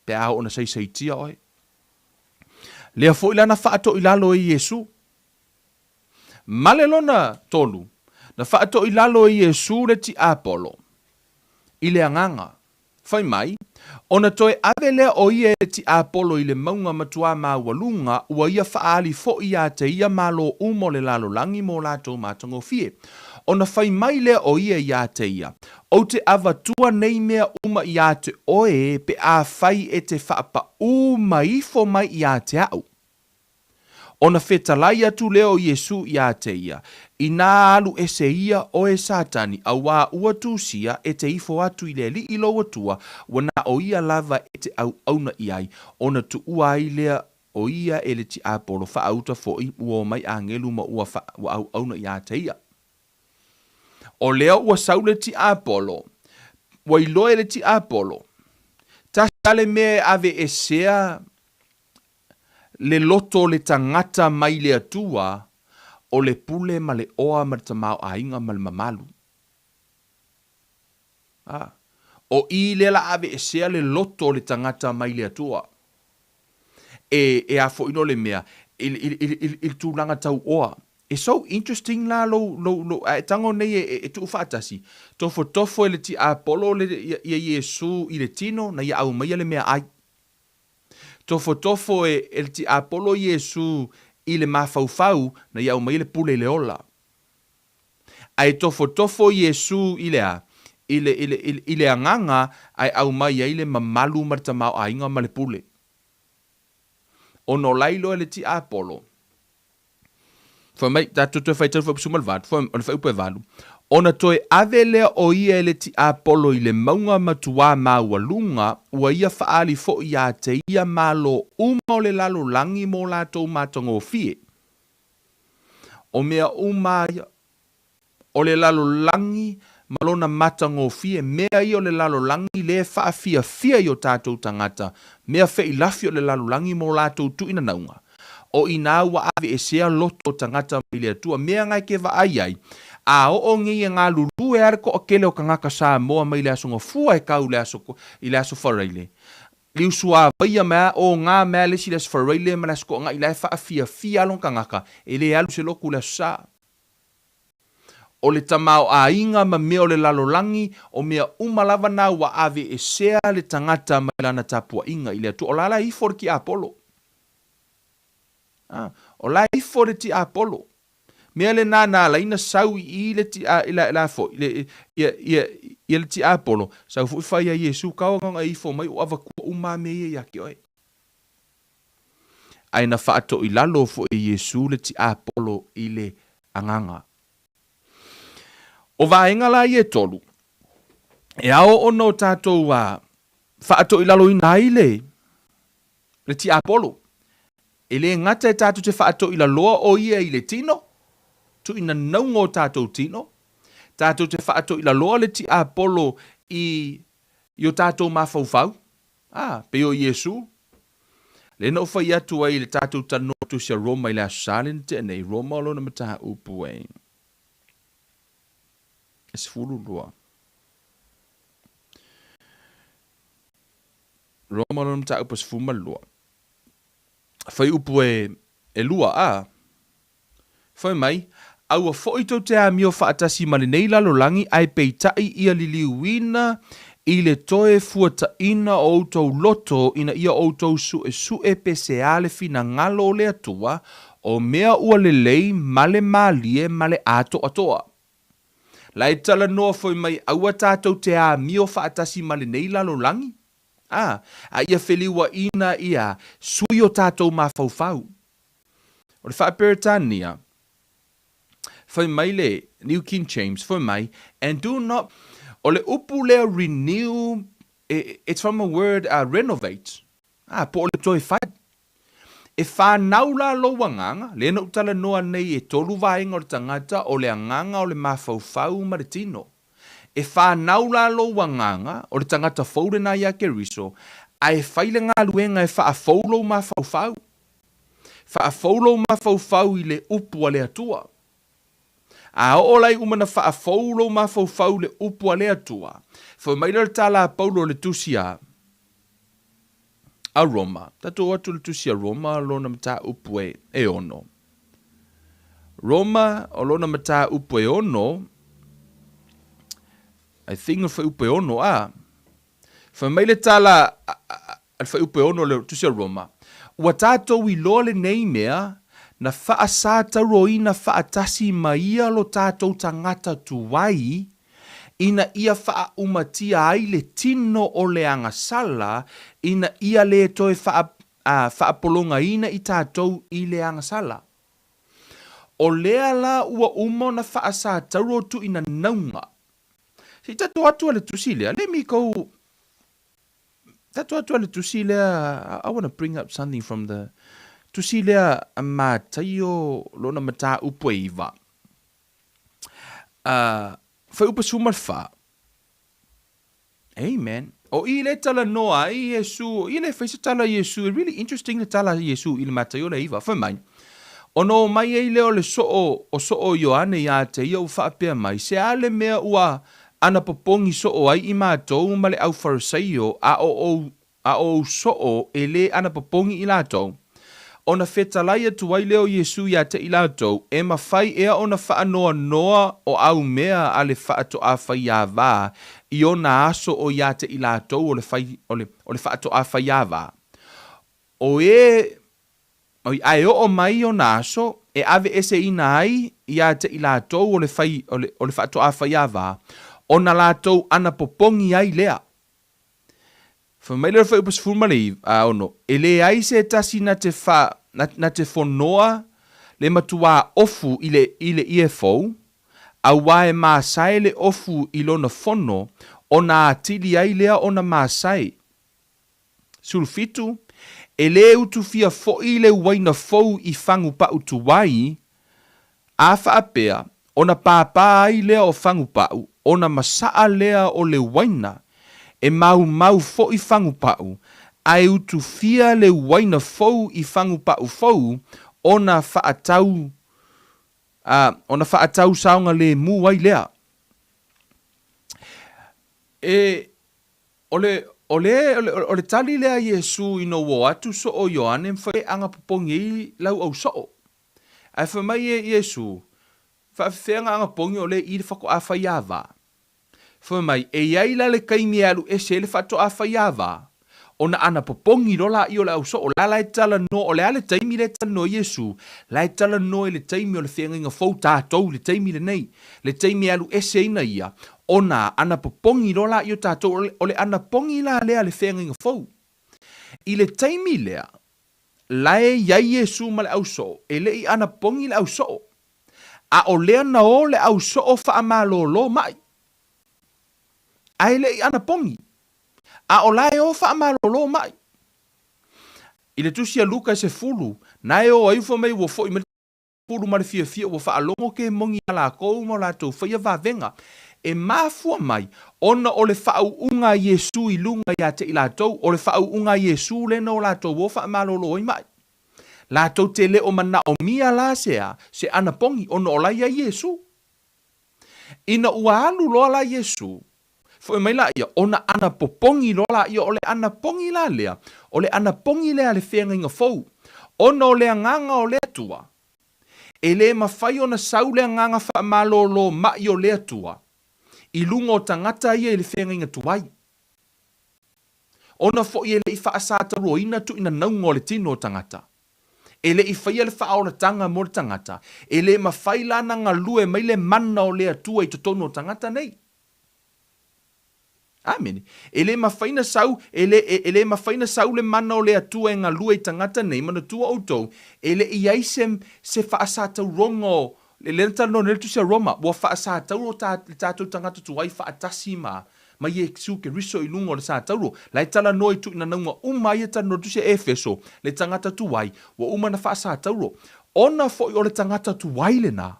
Pe a ona saisaitia oi. Lea fo ilana whaato i lalo i Yesu. Male lona tonu. Na whaato i lalo i Yesu le ti Apollo. I le anganga. Whai mai, ona toe awelea o ia e ti Apollo i le maunga matua maa walunga ua ia whaali fo ia te ia malo umo le lalo langi mo lato matango fie. Ona whai mai lea o ia te ia. O te avatua nei mea uma ia te oe pe a whai e te whaapa maifo mai ia te au. Ona whetalai atu leo Yesu ia te ia. I nā alu e se ia o e satani a wā ua tūsia e te ifo atu i le li ilo atua wana o ia lava e te au auna iai. Ona tu ua i lea o ia e le ti Apollo wha auta fo i ua mai a ngelu ma ua au auna ia te ia. O leo ua saule ti Apollo. Wa i loe le ti Apollo. Tasale me ave e sea le loto le tangata mai le atua o le pule ma le oa ma le tamau a inga ma le mamalu. O I le la ave e sea le loto le tangata mai le atua. E a fo ino le mea, il tūlanga tau oa. It's so interesting la tango nei e tu faatasi. Tofo e le ti Apollo le ia Yesu i le tino na ia au mai le mea ai. Tofo e le ti Apollo Yesu i le mafaufau na ia umai le pule le ola. Ai tofo Yesu i le anganga ai au mai i le mamalu martamau a inga ma le pule. Ono lailo e le ti Apollo. Fo mai tatu te fai tau fai vat, fo on fai upe valu. Ona toe ave lea o ia le ti Apollo i le maunga matua mawalunga ua ia faali fo ia te ia malo uma o le lalo langi mo lato matango fie. O mea umaya o le lalo langi malona matango fie mea i o le lalo langi le faafia fia i o tātou tangata mea fe i lafi o le lalo langi mo lato tu ina naunga. O ina ua ave e sea loto tangata mili atua mea ngai ke va ai. A o ngi ngā lulu e are ko akele o ka ngaka sa moa mai le aso ngofua e kau le aso whareile. Liu sua vaia mea o ngā mea lesi le aso whareile ma le aso ko ngā i lai fia alon ka ngaka e le alu se loku le aso sa. O le tamau a inga ma mea o le lalolangi o mea umalava na wa ave e sea le tangata mai lana tapua inga i le atu o lala i for ki Apollo. O la i for ti Apollo. Mea le nana la ina sau i le ti la fo i le ti Apollo sau fu fa ia Yesu ka nga i fo mai o ava ku uma me ia ki oi. Ai na fa to i lalo fo e Yesu le ti Apollo i le anganga. O vaenga la i e tolu. E ao ono tātou fa to i lalo i naile le ti Apollo. E le ngata e tātou te fa to i laloa o ia i le tino. Tu ina naungo tātou tino. Tātou te whaato i la loa le ti Apollo i o tātou mafaufau. Pe o Yesu. Le no whai atu ai le tātou tano tu sia Roma i la salen te nei. Roma lo na mataha upu e. E se furu lua. Roma lo na mataha upu se fuma lua. Whai upu e lua Whai mai. Aua foito te a mio faatasi male nei lalo langi ai peitai ia liliuina i le toe fuata ina o outou loto ina ia outou su e peseale fina ngalo le atua o mea ua lelei male malie male ato atoa. Lai tala noa foi mai aua tātou te a mio faatasi male nei lalo langi. A ia feliwa ina ia sui o tātou mafaufau. O le whaaperetania Whai mai le, New King James, whai mai, and do not, o le upu lea renew, it's from a word renovate. Po o le toi whai. E whanau la lo wanganga, le na utala noa nei e tolu vaenga o le tangata o le anganga o le mawhauwhau ma le tino. E whanau la lo wanganga o le tangata whaure na ia ke riso, ai whaile ngā luenga e whaafaulo mawhauwhau. Whaafaulo mawhauwhau i le upu a le atua. A o lai umana whaafaulo mawhauwhau le upu a le atua. Whamaila le tala paulo le tusia a Roma. Tato atu le tusi a Roma lona mata upu e ono. Roma o lona mata upu e ono. I think o whai upu e ono a. Whamai le tala al whai upu e ono le tusi a Roma. Ua tātou i loa le nei mea na whaasata roina faatasi maia lo tātou tangata tuwai ina ia faa umatia ai le tino o le angasala, ina ia le toe faa polonga ina i tātou i le angasala. O lea la ua umo na faa sa tarotu ina naunga. Si tatu atu ale tusilea, let me go, tatu atu ale tusilea, I want to bring up something from the, tusilea mataio lona mata upeiva. Whai upa sumarwha. Amen. O i le tala noa i Yesu, i le whaisa tala Yesu, really interesting le tala Yesu i le matai o le iwa. Whai mai. O no mai e leo le soo, o soo Ioane ia te ia u whaapea mai, se ale mea ua anapopongi soo ai i mātou ma le au farisaio a o soo e le anapopongi i lātou. Ona whetalaia tuai leo Yesu ia te ilatou, e mawhai ea ona whaanoa noa o au mea a le whaato a whai a wā, i ona aso o ia te ilatou o le whaato a whai a wā. O ai o mai o na aso, e ave ese ina ai ia te ilatou o le whaato a whai a wā, ona lātou ana popongi ai lea. Whamaila whai upas fulmali ono. E le ai se tasi na te whonoa le matua ofu i le EFO, a wae maasai le ofu i lona whono, o na atili ai lea o na maasai. Sulfitu, e le utu fia fo i le waina fou i whangu pa utu wai, a whaapea, o na pāpā ai lea o whangu pau, o na masaa lea o le waina, e mau fo i whangu pau, ai utu fia le waina fou i whangu pau fou, ona whaatau saunga le mu ai lea. O le tali lea Yesu ino wo atu so o Ioane mwhae anga popongi lau au so. Ai whamai Yesu, whaafeanga anga pongi o le i le whako a whaiawa. Whamai, e iai la le kaimi alu e se le whato a whaiawa. O na ana popongi rola i o le au so, o la e tala no, o le ale taimi le tala no Yesu, la e tala no e le taimi o le whenga fau tātou, le taimi le nei, le taimi alu e se ina ia, o na ana popongi rola i o tātou, o le ana pongi la lea le whenga fau. I le taimi lea, la e iai Yesu ma le au so, e le i ana pongi le au so, a o lea na o le au so o wha amalolo mai. Ai le i ana pongi. A o lae o wha amalolo mai. I le tusia Luka se fulu, nae o aifo mei wo fo i mele fulu mare fia fia wo wha alongo ke mongi ala kou mo lato whaia wavenga. E mafua mai, ona o le wha unga Yesu i lunga ia te ilatou, o le wha unga Yesu le no lato wo wha amalolo i mai. Lato te le o mana o mia la sea, se ana pongi ona o laia Yesu. Ina ua alu loa la Yesu. Foi mai la ia, ona ana popongi lola ia, o le ana pongi la lea, o le ana pongi lea le whenga inga fau, ona o le anganga o le atua, e le mawhai ona sau le anganga wha malolo mai o le atua, i lunga o tangata ia i le whenga inga tuai. Ona fo i le i wha asata roina tu ina naunga o le tino o tangata, e le i whaia le wha o le tanga mo le tangata, e le mawhai lana galulue mai le mana o le atua i totono o tangata nei. Amen. Ele mawhaina sau, ele mawhaina sau le mana o le atua e galulue i tangata nei, mana tua outou, ele i ai se whaasata rongo Le talo le tu se Roma, wa fa sa tau tatou tangata tu wai faatasi ma ye su ke riso I lungo le sa tau. Lai tala noi tu na nunga ia tano tu se Efeso, le tangata tu wai, wa na fa sa tau. Ona fo I o le tangata tu wai le na.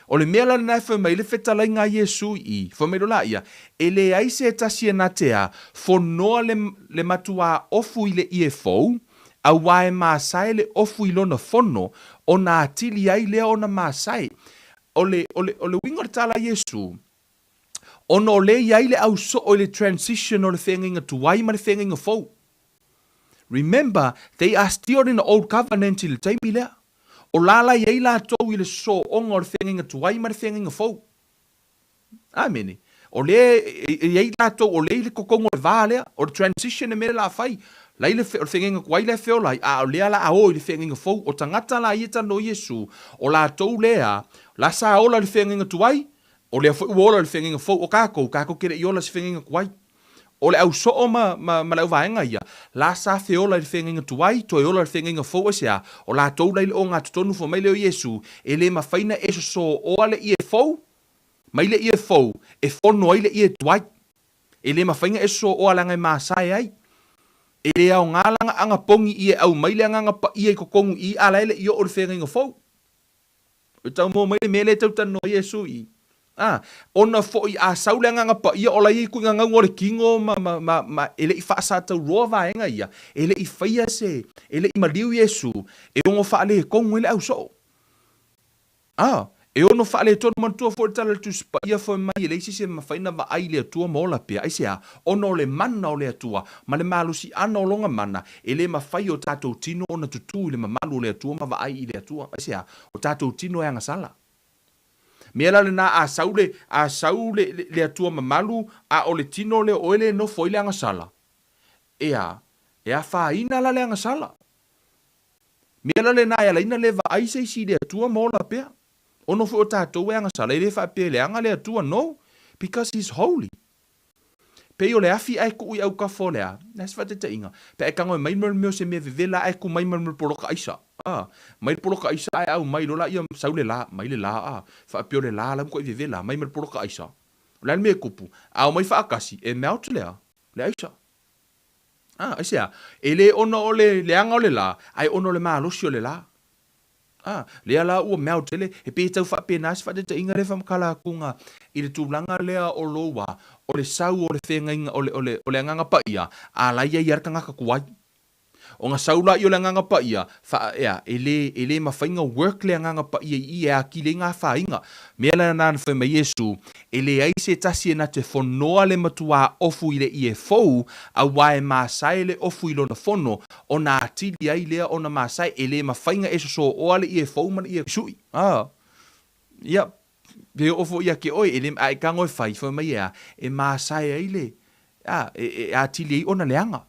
O le mea lana fa mai le fetalai ngā Yesu I, fa mai rola ia, e le aise tasi na tea, fo noa le matua ofu I le I e fou, a wae māsai le ofu I lona fono, o nā atili ai lea o na māsai. O le winga tala Yesu, ono o le iai le au so o le transition o le whenginga tuai ma le whenginga fou. Remember, they are still in the old covenant I le taimi lea. O lala iai la tau I le so onga o le whenginga tuai ma le whenginga fou. Amene. O le iai la tau o le kokongo le vā lea, o le transition e mele la fai. Lai le whenginga kuai le wheo lai, a o lea la ao I le whenginga fou, o tangata la ieta no Yesu, o la tau lea, la sa ola le whenginga tuai, o le fo uola le whenginga fou, o kako kere I ola se whenginga kuai. O le au so o ma lau vaenga ia, la sa wheola le whenginga tuai, to e ola le whenginga fou asea, o la tau lai le o ngā tutonu fo mai leo Yesu, e le mawhaina e so oa le I e fou, mai le I e fou, e fono ai le I e tuai, e le mawhainga e so oa langa māsai ai, e le au ngālanga anga pongi I e au mai le anga pa I e kokongu I ala ele I o le whenginga fou. E tau mō mai le mele tau tano Yesu I. Ona fo I a saule anga pa ia ola I kuinga ngau o le kingo ele I whaasa tau roa vaenga ia, ele I whaia se, ele I maliu Yesu, e ongo whaale kongu ele au so. E ono whaale tonu mantua fo le tala tu spa ia fo mai ele isi se mawhaina wa ai le atua mola pia, aise ono le mana o le atua, ma le malusi ana o longa mana, ele mawhai o tātou tino ona tutu le mamalu o le atua ma wa ai I le atua, aise o tātou tino e anga sala. Mea le na a saule le atua mamalu a o le tino le o ele no foi le anga sala. E a whaina la le anga sala. Mea le na e ina le va aise isi le atua mola pia. Ono foi o tātou e anga sala. E le wha pia le anga le atua no. Because he's holy. Pe o le afi ai ku I au ka fo lea. Nas whate te inga. Pe e kango e maimar meo se mea vivela ai ku maimar meo poroka aisa. Mai poroka aisa ai au mai lola ia saule la. Mai le la Wha pio le la lam ko I vivela. Maimar poroka aisa. Lai mea kupu. Au mai whaakasi. E mea otu lea. Le aisa. Aisea. E le ono o le anga o le la. Ai ono le maa losi o le la. Lea la ua mea tele, e pe tau wha pe nasi wha te inga le whamakala kunga I le tūlanga lea o loa, o le sau o le whenga o le anganga pa ia, a la ia iarka ngaka kuai. O ngā saula I o le anganga pa ia, e le mawhainga work le anganga pa ia I e a ki le ngā whainga. Mea la nana whai mai Yesu, e le aise tasi e na te whonoa le matua ofu I le I e fou, a wae māsai le ofu I lona whono, o nā atili ai lea o na māsai, e le mawhainga e so oa le I e fou man I e sui. Ia, pe ofo ia ke oi, e le ai kango e whai, whai mai e māsai ai le, e atili ai o na leanga.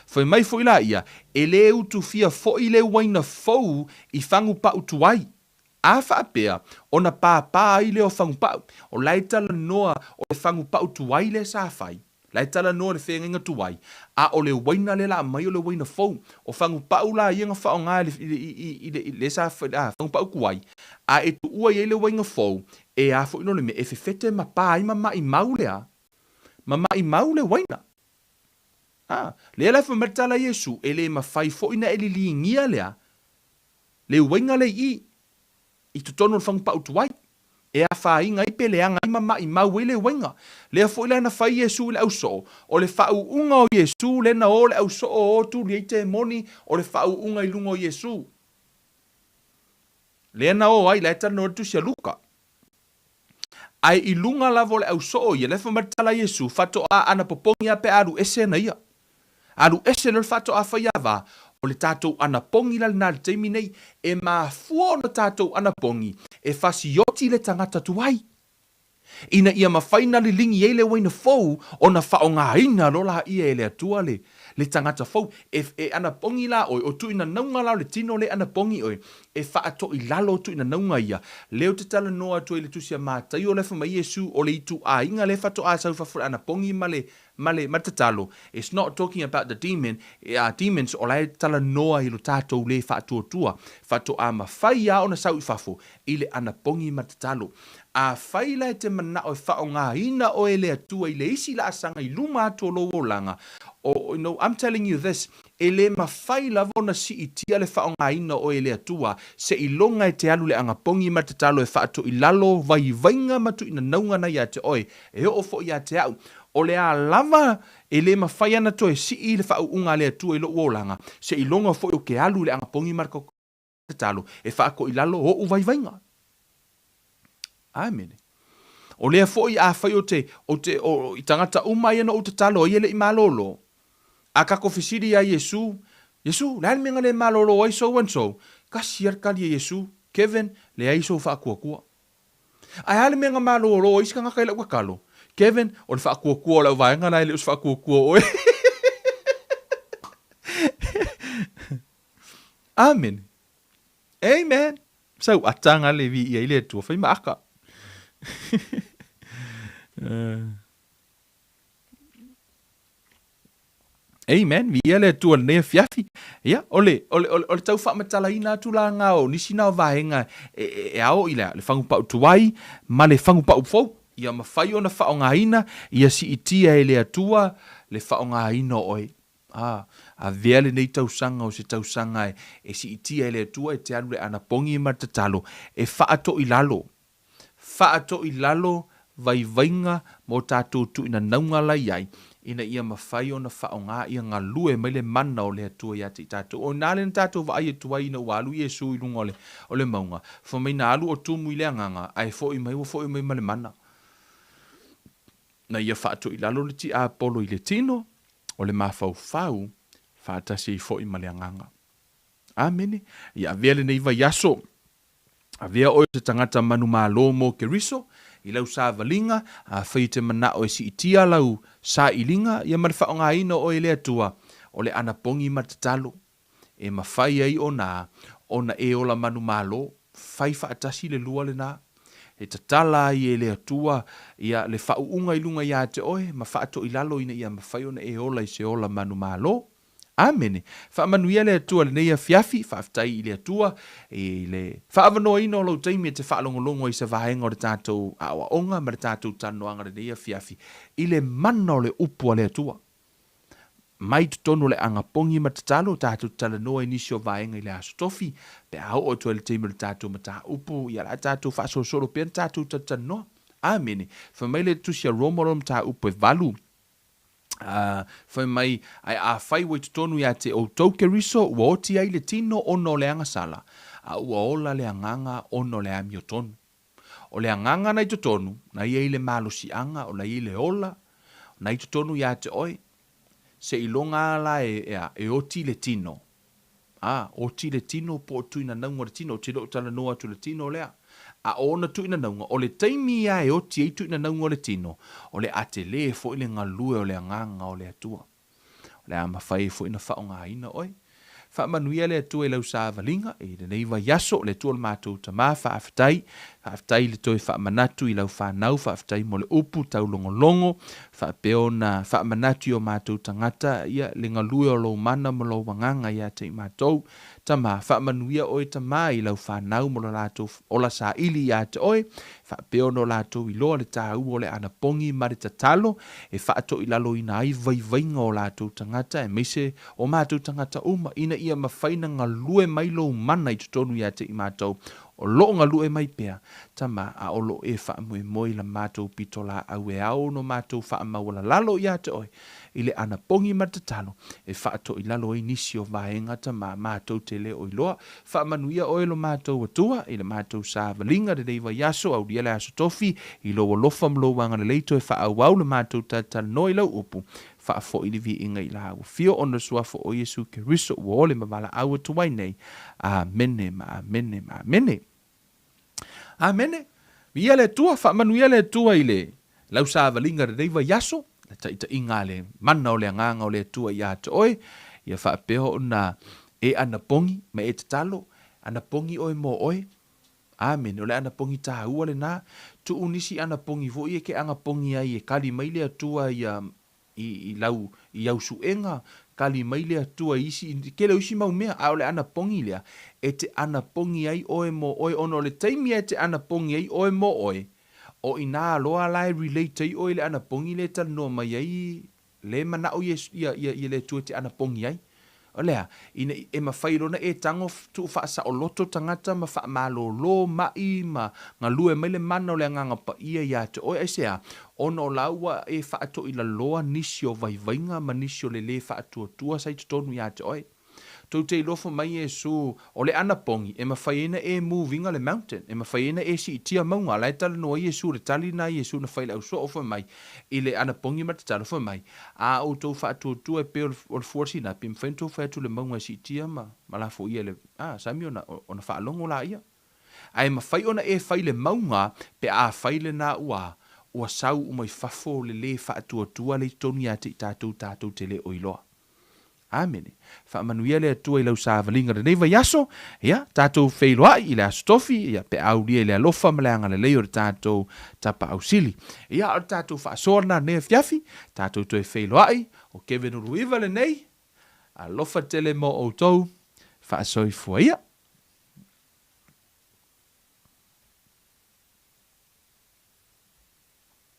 Foi mai foi la ia, e le utu fia foi le waina fou I whangu pa utuai. A whaapea, o na pāpā ai le o whangu pa, o laitala noa o le whangu pa utuai le sa whai. Laitala noa le whenginga tuai. A o le waina le la mai o le waina fou, o whangu pa ula I nga whao ngā le sa whangu pa ukuai. A e tu ua I le waina fou, e a fo ino le me e fefete ma pā I ma I maulea. Ma I maule waina. Le la fa martala Yesu ele ma fai fo ina ele lingia lea. Le wenga le I tutono fang pa utuai. E a fa inga I pele anga I ma I mau le wenga. Le fo ila na fai Yesu le auso. O le fa unga o Yesu le na o le auso o tu le te moni o le fa unga I lungo Yesu. Le na o ai le tano tu sia Luka. Ai I lunga lavo le auso o ye le fa martala Yesu fato a anapogi a pe aru ese na ia. Alu ese no fato a whaiawa, o le tātou anapogi la nā le teimi nei, e mā fua no tātou anapogi, e whasioti le tangata tuai. Ina ia mawhaina li lingi e le waina fou, o na whaonga ina lola ia e le atua le le tangata fau, e anapongi la oi, o tu ina naunga lao le tino le anapongi oi, e whaato I lalo tu ina naunga ia, leo te tala noa tu le tusia mātai o lefa mai Yesu, o le itu a inga le whato a sau whafura anapongi male matatalo. It's not talking about the demons o lai tala noa I lo tātou le whaatua tua, whato a mawhai a ona sau I whafo, I le anapongi matatalo. A whaila te mana o whao ngā ina o e le atua I le isi la asanga I luma ato lo o langa. You know, I'm telling you this, e le mawhai lavo na si I tia le whao ngā ina o e le atua, se I longa te alu le angapongi matatalo e whaato I lalo vai vainga matu ina naunga na ia te oe, e o fo ia te au. O le a lava e le mawhai ana to e si I le whao unga le atua I lo o langa, se I longa fo o ke alu le angapongi matatalo e whaako I lalo o vai vainga. Amen. O lea foi a fai o I tangata umai ana o te talo I ele I malolo. A kako fisiri a Yesu. Yesu, lehan menga le malolo ai so and so. Ka siar ka li Yesu. Kevin, le ai so wha kua. Ai hale menga malolo ai ska ngaka ila wakalo. Kevin, o le wha kua la vaenga na ele us wha kua oi. Amen. Amen. So, atanga le vi I ele tua fai maaka. Amen. Vi ele tua ne fiafi. Ya, ole tau fa matala ina tu la ngao ni sina vaenga e ao ila le fangu pa tuai ma le fangu pa fo. Ia ma fai ona fa nga ina ia si itia ele atua le fa nga ina oi. A vele nei tau sanga o se tau sanga e si itia ele atua e te alu le anapongi matatalo e fa ato ilalo. Whaato I lalo vai vainga mo tātou tu ina naunga lai ai ina ia mawhai o na whao ngā ia ngā lue mai le mana o le atua ia te tātou. O nāle na tātou wa ai atua ina walu Yesu I lunga o le maunga. Wha mai na alu o tumu I le anganga ai fo I mai ma le mana. Na ia whaato I lalo le ti a polo I le tino o le mawhau whau whaatasi I fo I ma le anganga. Amene. Ia vele nei vai yaso. A vea o te tangata manu malo mo ke riso, I lau sa valinga, a whai te mana o si itia lau sa ilinga, ia marwha o ngā ina o ele atua, o le anapongi matatalo. E mawhai ai o na e ola manu malo, whai faatasi le lua le nā. E tatala I ele atua, ia le whauunga I lunga ia te oe, ma whaato I lalo ina ia mawhai o na e ola I se ola manu malo. Amene. Whaamanuia le atua le neia fiafi, whaaftai I le atua, e le whaavanoa ino lo taimi te whaalongolongo I sa vahenga o le tātou awa onga, ma le tātou tanoanga le neia fiafi. I le mana o le upua le atua. Mai tutono le angapongi matatalo, tātou talanoa inisio vahenga I le asotofi, pe au o tua le taimi le tātou mata upu, ia la tātou whaasosolo pia tātou tatanoa. Amene. Whamaile tusia romolom tā upu e valu. Whai mai ai a whai wai tutonu ia te o tauke riso ua oti ai le tino ono le anga sala a ua ola le anganga ono le ami o tonu o le anganga nai tutonu na ia I le malo si anga o na ia le ola nai tutonu ia te oi se ilonga ala e oti le tino oti le tino po tu ina naunga le tino te lo tala noa tu le tino lea a ona tu ina naunga o le taimi ia e oti e tu ina naunga le tino o le ate le fo I le ngalue o le anganga o le atua o le ama whai fo ina whao ngā ina oi whaamanuia le atua I lau sa valinga e le neiva yaso le tua le mātou tamā whaaftai le toi whaamanatu I lau whanau whaaftai mo le upu tau longolongo whaapeo na whaamanatu o mātou tangata ia le ngalue o lo mana mo lo wanganga ia te mātou tama whaamanuia oi tamā I lau whanau mo lo lātou ola sa ili ia te oi whaapeo no lātou I loa le tāu o le anapongi mare tatalo e whaato I lalo ina ai vai vainga o lātou tangata e meise o mātou tangata uma ina ia mawhaina ngā lue mailo mana I tutonu ia te I mātou o lo ngā lue mai pea tama a olo e whaamue moi la mātou pitola au e au no mātou whaamawala lalo ia te oi I le anapongi matatalo e whaato I lalo I nisi o vaenga tama mātou te le o iloa whaamanuia o lo mātou atua I le mātou sa valinga de deiva yaso au diele aso tofi I lo lofa mlo wanga le leito e whaawau le mātou tatalo no I lau upu whaafo I vi inga I la au fio ono suafo o Yesu ke riso o ole mavala au atuai nei amene amene amene amene Ia le tua, whaamanuia le tua I le lau sa valinga de deiva yaso ta inga le mana o le nganga o le tua ia to oi ia whaapeho na anapongi me tatalo anapongi oi mo oi. Amen. O le anapongi ta ua le na tu unisi anapongi vo ia ke anapongi ai kali mai le atua i lau i au suenga kali mai le atua isi ke le usi mau mea a o le anapongi lea te anapongi ai oi mo oi ono le taimi te anapongi ai oi mo oi o ina loa lai relate ai oi le anapongi le tal no mai ai le mana o ia le tu te anapongi ai. O lea, ina mawhairona tango tu whaasa o loto tangata ma wha malo lo mai ma ngā lue mai le mana o le nganga pa ia te oi aisea ono laua whaato i la loa nisi o vaivainga ma nisi o le whaatua tua sai tutonu ia te oi. Tau te ilofo mai su o le anapongi mawhaina moving le mountain mawhaina si itia maunga lai tala noa Yesu le tali na Yesu na whaila usua ofa mai i le anapongi matatalo fa mai a o tau whaatua tua pe o le fuarsi na pim whaintou whaatu le maunga si itia ma la fo ia le sami ona whaalongo la ia ai mawhai ona whaile maunga pe a whaile na ua sau umai fafo le whaatua tua le toni a te tātou te le oiloa. Amen. Fa manuia le tua i lau sa valinga le nei vai aso, ia, tātou wheiloa i le astofi, ia, pe aulia i le alofa maleanga le leo le tātou tapa ausili. Ia, o tātou whaasora ne fiafi, tātou toi wheiloa i, o Kevin Uruiva le nei, alofa tele mo o tau, whaasoi fua ia.